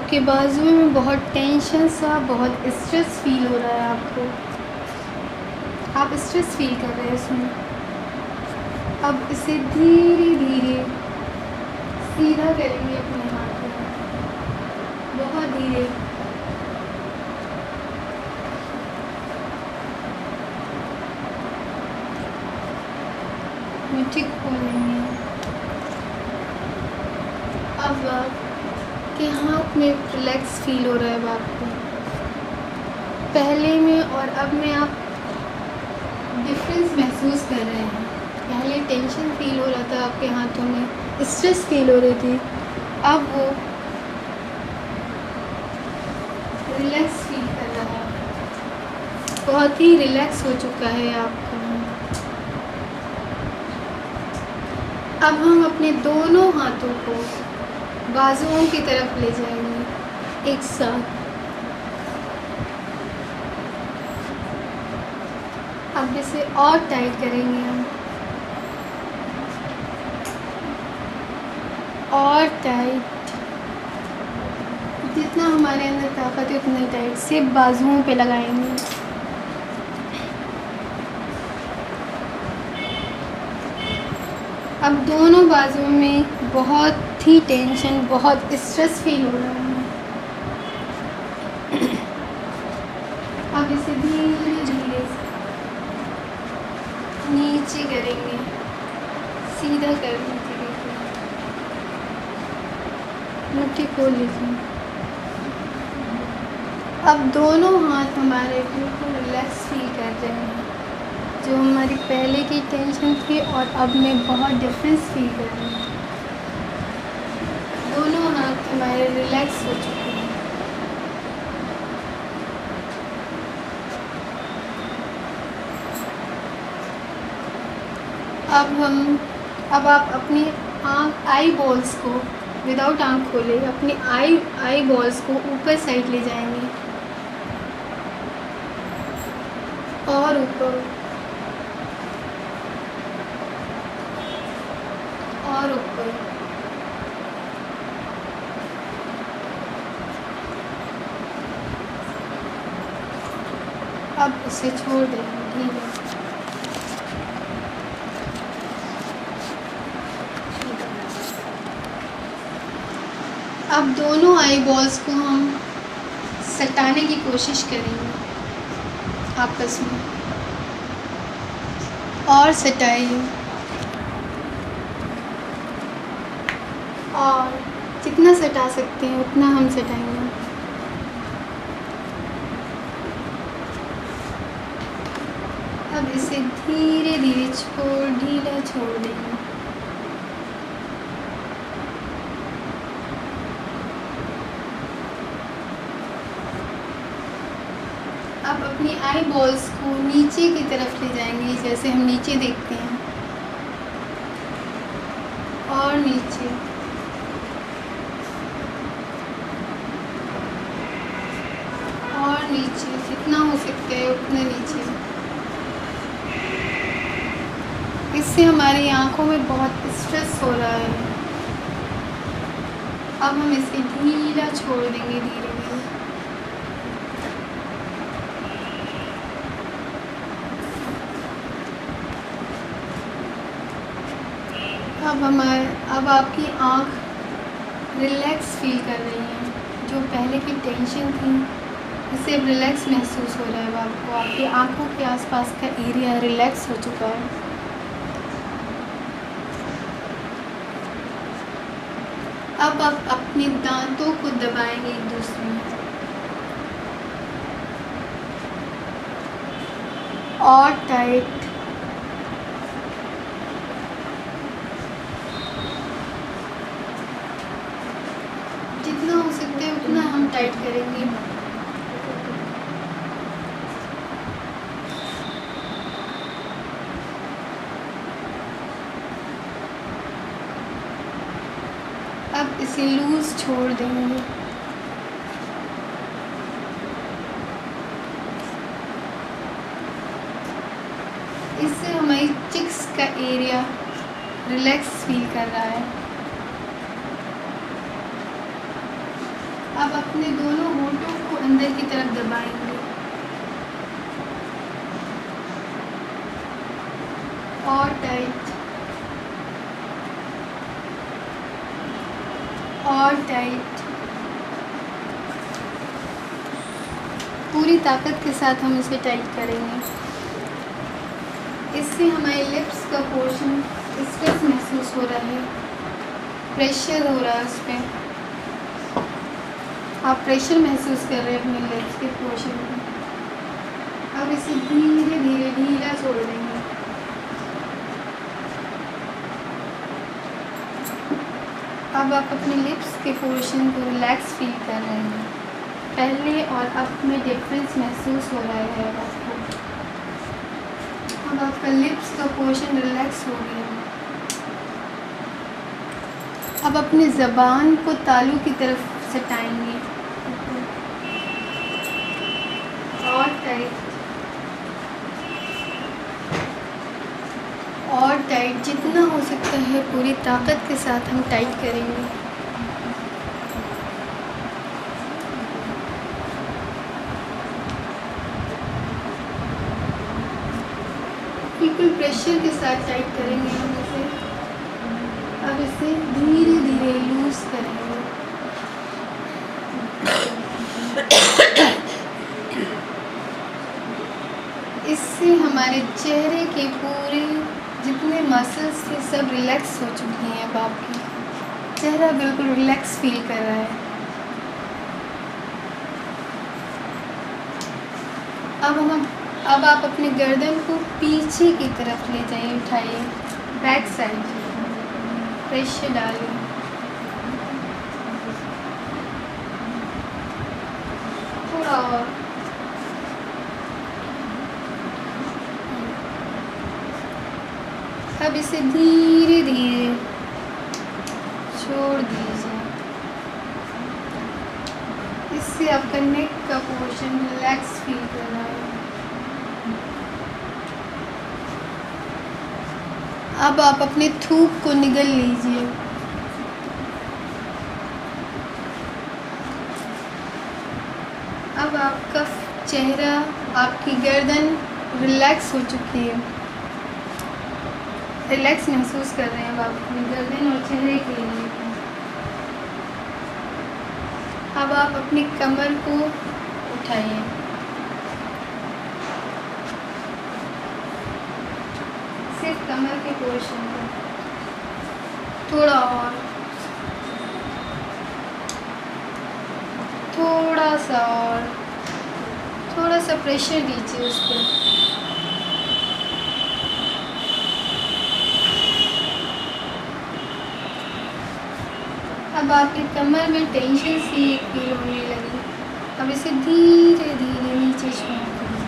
A: आपके बाजू में बहुत टेंशन सा, बहुत स्ट्रेस फील हो रहा है आपको, आप स्ट्रेस फील कर रहे हैं इसमें। अब इसे धीरे धीरे सीधा करेंगे अपने हाथ में, बहुत धीरे। मुट्ठी खोलेंगे। अब आपके हाथ में रिलैक्स फील हो रहा है अब आपको, पहले में और अब में आप डिफरेंस महसूस कर रहे हैं। पहले टेंशन फील हो रहा था आपके हाथों में, स्ट्रेस फील हो रही थी, अब वो रिलैक्स फील कर रहा है, बहुत ही रिलैक्स हो चुका है आपका। अब हम अपने दोनों हाथों को बाजुओं की तरफ ले जाएंगे एक साथ। अब इसे और टाइट करेंगे हम, और टाइट, जितना हमारे अंदर ताकत है उतना टाइट से बाजुओं पे लगाएंगे। अब दोनों बाजुओं में बहुत ही टेंशन, बहुत स्ट्रेस फील हो रहा है। अब इसे धीरे धीरे नीचे करेंगे, सीधा कर दीजिए, मुट्ठी खोल लीजिए। अब दोनों हाथ हमारे बिल्कुल रिलैक्स फील कर रहे हैं, जो हमारी पहले की टेंशन थी और अब में बहुत डिफरेंस फील कर रहे हैं। दोनों हाथ हमारे रिलैक्स हो चुके हैं। अब आप अपनी आई बॉल्स को विदाउट आँख खोले अपने आई बॉल्स को ऊपर साइड ले जाएंगे और ऊपर और ऊपर। अब उसे छोड़ देंगे, ठीक है। अब दोनों आई बॉल्स को हम सटाने की कोशिश करेंगे आपस में, और सटाइए, और जितना सटा सकते हैं उतना हम सटाएंगे। अब इसे धीरे धीरे ढीला छोड़ देंगे। अब अपनी आई बॉल्स को नीचे की तरफ ले जाएंगे, जैसे हम नीचे देखते हैं, और नीचे, और नीचे, जितना हो सकता है उतना नीचे। इससे हमारी आँखों में बहुत स्ट्रेस हो रहा है। अब हम इसे ढीला छोड़ देंगे धीरे धीरे। अब आपकी आँख रिलैक्स फील कर रही है, जो पहले की टेंशन थी इससे अब रिलैक्स महसूस हो रहा है आपको। आपकी आँखों के आसपास का एरिया रिलैक्स हो चुका है। अब आप अपने दांतों को दबाएंगे एक दूसरे में, और टाइट, जितना हो सकता है उतना हम टाइट करेंगे। अब इसे लूज छोड़ देंगे। इससे हमारी चिक्स का एरिया रिलैक्स फील कर रहा है। अब अपने दोनों होठों को अंदर की तरफ दबाएंगे और टाइट और टाइट। पूरी ताकत के साथ हम इसे टाइट करेंगे। इससे हमारे लिप्स का पोर्शन स्ट्रेस महसूस हो रहा है, प्रेशर हो रहा है उस पर। आप प्रेशर महसूस कर रहे हैं अपने लिप्स के पोर्शन में। अब इसे धीरे धीरे ढीला छोड़ देंगे। अब आप अपने लिप्स के पोर्शन को रिलैक्स फील कर रहे हैं। पहले और अब में डिफरेंस महसूस हो रहा है आपको। अब आपका लिप्स का पोर्शन रिलैक्स हो गया। अब अपनी ज़बान को तालू की तरफ सटाएंगे और टाइट और टाइट। जितना हो सकता है पूरी ताकत के साथ हम टाइट करेंगे। बिल्कुल प्रेशर के साथ टाइट करेंगे हम इसे। अब इसे धीरे धीरे लूज करेंगे। इससे हमारे चेहरे के पूरे जितने मसल्स थे सब रिलैक्स हो चुके हैं। अब आपकी चेहरा बिल्कुल रिलैक्स फील कर रहा है। अब आप अपने गर्दन को पीछे की तरफ ले जाइए, उठाइए बैक साइड, प्रेशर डालिए। थोड़ा और। अब इसे धीरे धीरे छोड़ दीजिए। इससे आपका नेक का पोर्शन रिलैक्स फील कर रहा है। अब आप अपने थूक को निगल लीजिए। अब आपका चेहरा, आपकी गर्दन रिलैक्स हो चुकी है। रिलैक्स महसूस कर रहे हैं अब आप अपनी गर्दन और चेहरे के लिए। अब आप अपनी कमर को उठाइए। सिर्फ कमर के पोर्शन को थोड़ा और, थोड़ा सा और, थोड़ा सा प्रेशर दीजिए उस पर। अब आपकी कमर में टेंशन सी फील होने लगी। अब इसे धीरे धीरे नीचे छोड़ दीजिए।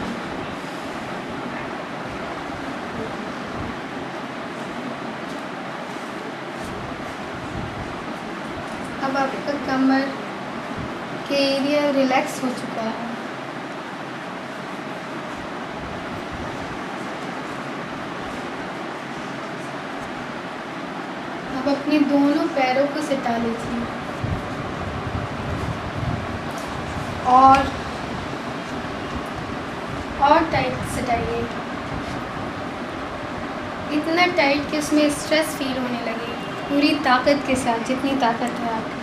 A: अब आपका कमर के एरिया रिलैक्स हो चुका है। अब अपने दोनों पैरों को सटा लीजिए और टाइट सटाइए। इतना टाइट कि उसमें स्ट्रेस फील होने लगे, पूरी ताकत के साथ, जितनी ताकत है आपकी।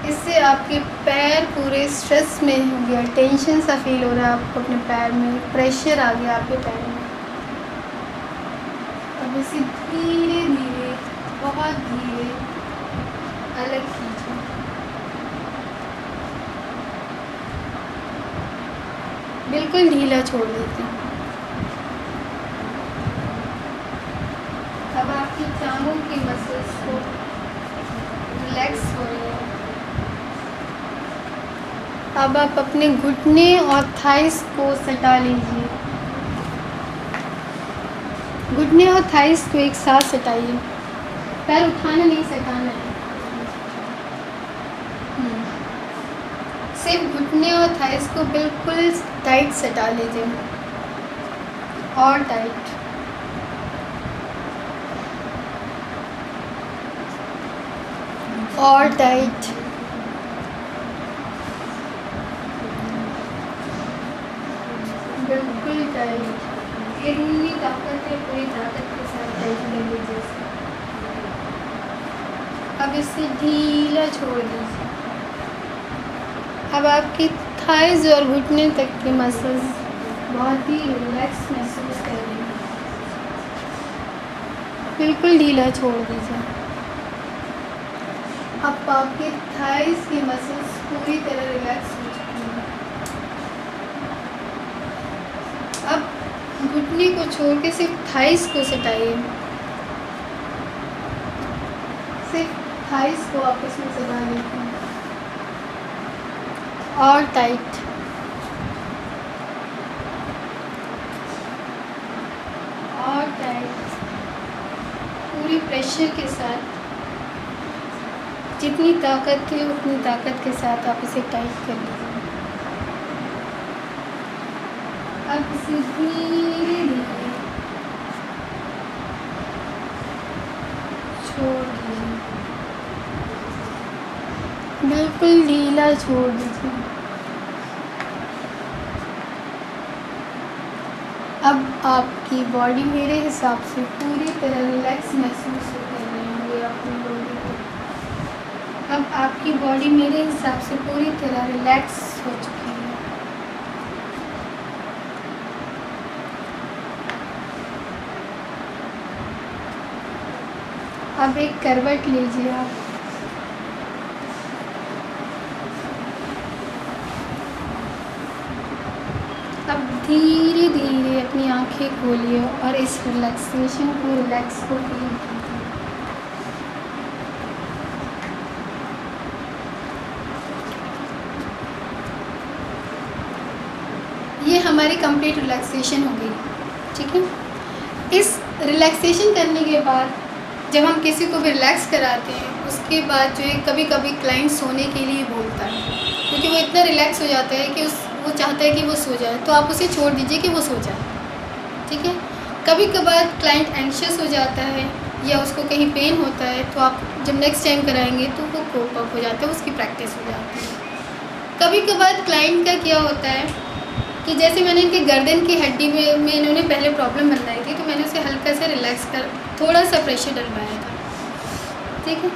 A: इससे आपके पैर पूरे स्ट्रेस में हो गया, टेंशन सा फील हो रहा है आपको अपने पैर में, प्रेशर आ गया आपके पैर में। अब इसे धीरे धीरे, बहुत धीरे अलग कीजिए। बिल्कुल ढीला छोड़ देते हैं। अब आपकी टांगों की मसल्स को रिलैक्स हो रही है। अब आप अपने घुटने और थाइस को सटा लीजिए। घुटने और थाइस को एक साथ सटाइए। पैर उठाना नहीं, सटाना है। सिर्फ घुटने और थाइस को बिल्कुल टाइट सटा लीजिए। और टाइट, और टाइट, बिल्कुल टाइट। इतनी ताकत है, पूरी ताकत के साथ टाइट कर लीजिए। अब इसे ढीला छोड़ दीजिए। अब आपकी थाइज और घुटने तक की मसल्स बहुत ही रिलैक्स महसूस कर रही हैं। बिल्कुल ढीला छोड़ दीजिए। अब आपके थाइज की मसल्स पूरी तरह रिलैक्स हो चुकी हैं। अब घुटने को छोड़ के सिर्फ थाइस को सटाइए, सिर्फ थाइस को आपस में सटा लेते हैं। और टाइट, और टाइट, पूरी प्रेशर के साथ, जितनी ताकत है उतनी ताकत के साथ आप इसे टाइट कर लीजिए। अब इसे धीरे धीरे छोड़ दीजिए, बिल्कुल ढीला छोड़ दीजिए। अब आपकी बॉडी मेरे हिसाब से पूरी तरह रिलैक्स महसूस कर रही होंगी अपनी बॉडी को। अब आपकी बॉडी मेरे हिसाब से पूरी तरह रिलैक्स हो चुकी है। अब एक करवट लीजिए आप, अब धीरे धीरे अपनी आंखें खोलिए और इस रिलैक्सेशन को, रिलैक्स को फील कीजिए। ये हमारी कंप्लीट रिलैक्सेशन हो गई, ठीक है। इस रिलैक्सेशन करने के बाद जब हम किसी को भी रिलैक्स कराते हैं, उसके बाद जो है कभी कभी क्लाइंट सोने के लिए बोलता है, क्योंकि वो इतना रिलैक्स हो जाता है कि वो चाहता है कि वो सो जाए, तो आप उसे छोड़ दीजिए कि वो सो जाए, ठीक है। कभी कभार क्लाइंट एंग्शियस हो जाता है या उसको कहीं पेन होता है, तो आप जब नेक्स्ट टाइम कराएंगे तो वो कोप अप हो जाता है, उसकी प्रैक्टिस हो जाती है। कभी कभार क्लाइंट का क्या होता है कि जैसे मैंने इनके गर्दन की हड्डी में इन्होंने पहले प्रॉब्लम बनाई थी, तो मैंने उसे हल्का सा रिलैक्स कर थोड़ा सा प्रेशर डलवाया था, ठीक है।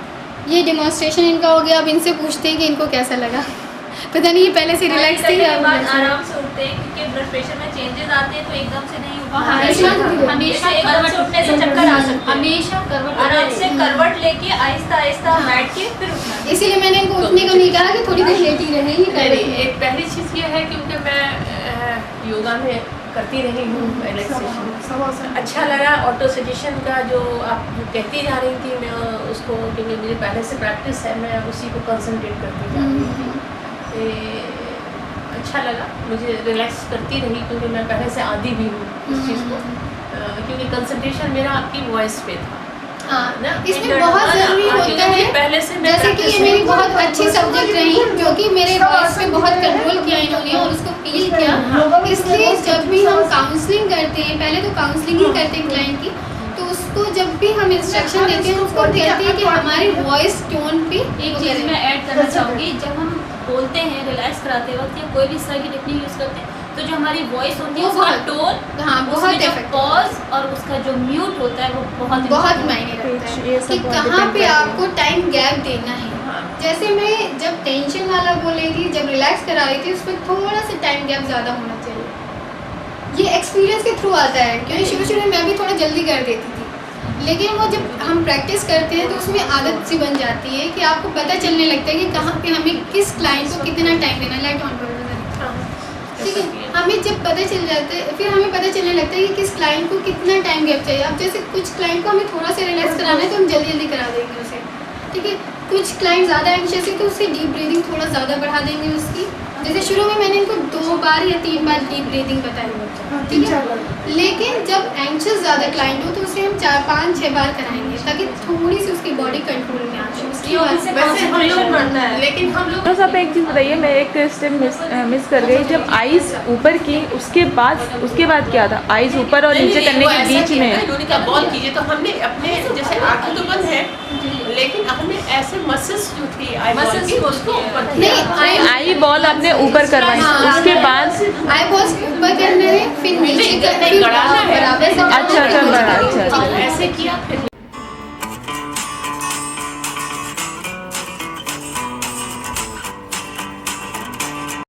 A: ये डेमोन्स्ट्रेशन इनका हो गया। अब इनसे पूछते हैं कि इनको कैसा लगा। पता नहीं ये पहले से रिलैक्स थी या
C: आराम से उठते हैं, क्योंकि ब्लड प्रेशर में चेंजेस आते हैं तो एकदम से नहीं उठा।
E: हमेशा करवट उठने से चक्कर आ सकते हैं। हमेशा करवट
C: आराम से करवट लेके आहिस्ता आहिस्ता बैठ के फिर उठना।
A: इसीलिए मैंने इनको उठने को नहीं कहा कि थोड़ी देर लेटी रहे ही
D: एक पहली चीज़ ये है क्योंकि मैं योगा में करती रही हूँ रिलैक्सेशन, अच्छा लगा। ऑटो सजेशन का जो आप कहती जा रही थी, मैं उसको, क्योंकि मुझे पहले से प्रैक्टिस है, मैं उसी को कंसंट्रेट करती जा रही थी। अच्छा लगा, मुझे रिलैक्स करती रही, क्योंकि मैं पहले से आदी भी हूँ इस चीज़ को, क्योंकि कंसंट्रेशन मेरा आपकी वॉइस पे था।
A: हाँ, इसमें बहुत ज़रूरी होता है।
D: पहले से
A: जैसे कि ये मेरी बहुत अच्छी सब्जेक्ट रही, जो कि मेरे वॉइस पे बहुत कंट्रोल किया इन्होंने और उसको फील किया। इसलिए जब भी हम काउंसलिंग करते हैं, पहले तो काउंसलिंग ही करते हैं क्लाइंट की, तो उसको जब भी हम इंस्ट्रक्शन देते हैं, उसको कहते हैं कि हमारी वॉइस टोन पे
C: एक चीज़ मैं ऐड करना चाहूँगी, जब हम बोलते हैं रिलैक्स कराते वक्त या कोई भी इस तरह की टेक्निक यूज़ करते हैं, तो जो हमारी वॉइस होती है उसका टोन,
A: हाँ, बहुत
C: पॉज और उसका जो म्यूट होता है वो बहुत
A: मायने रखता है कि कहाँ पे आपको टाइम गैप देना है। जैसे मैं जब टेंशन वाला बोल रही थी, जब रिलैक्स करा रही थी, उसमें थोड़ा सा टाइम गैप ज़्यादा होना चाहिए। ये एक्सपीरियंस के थ्रू आता है, क्योंकि शुरू में मैं भी थोड़ा जल्दी कर देती थी, लेकिन वो जब हम प्रैक्टिस करते हैं तो उसमें आदत सी बन जाती है कि आपको पता चलने लगता है कि कहाँ पे हमें किस क्लाइंट को कितना टाइम देना है। लाइट ऑन कर, ठीक है। हमें जब पता चल जाता है, फिर हमें पता चलने लगता है कि किस क्लाइंट को कितना टाइम गैप चाहिए। अब जैसे कुछ क्लाइंट को हमें थोड़ा सा रिलैक्स कराना है तो हम जल्दी जल्दी करा देंगे उसे, ठीक है। कुछ क्लाइंट ज़्यादा एंग्शियस है तो उससे डीप ब्रीदिंग थोड़ा ज़्यादा बढ़ा देंगे उसकी। जैसे शुरू में मैंने इनको 2 बार या 3 बार डीप ब्रीदिंग बताई, ठीक है। लेकिन जब एंशियस ज़्यादा क्लाइंट हो तो उसे हम 4-5-6 बार कराएंगे ताकि थोड़ी सी उसकी बॉडी कंट्रोल में आ जाए। उसके बाद
D: वैसे हम लोग लेकिन हम लोग
H: तो सब एक चीज़ बताइए, मैं एक स्टेप मिस कर गई। जब आइज़ ऊपर की उसके बाद क्या था? आइज़ ऊपर और नीचे करने के बीच में
D: यूनिका बॉल कीजिए तो हमने अपने जैसे आंखें तो बंद है लेकिन हमने ऐसे मसल्स जो थी आई बॉल की उसको ऊपर
A: नहीं,
H: आई बॉल आपने ऊपर करवाई,
A: हाँ,
H: उसके बाद
A: आई बॉल्स ऊपर करना है, फिर नीचे
D: नहीं, गड़ाना है।
A: बराबर से
H: अच्छा, बड़ा, अच्छा।
D: ऐसे किया फिर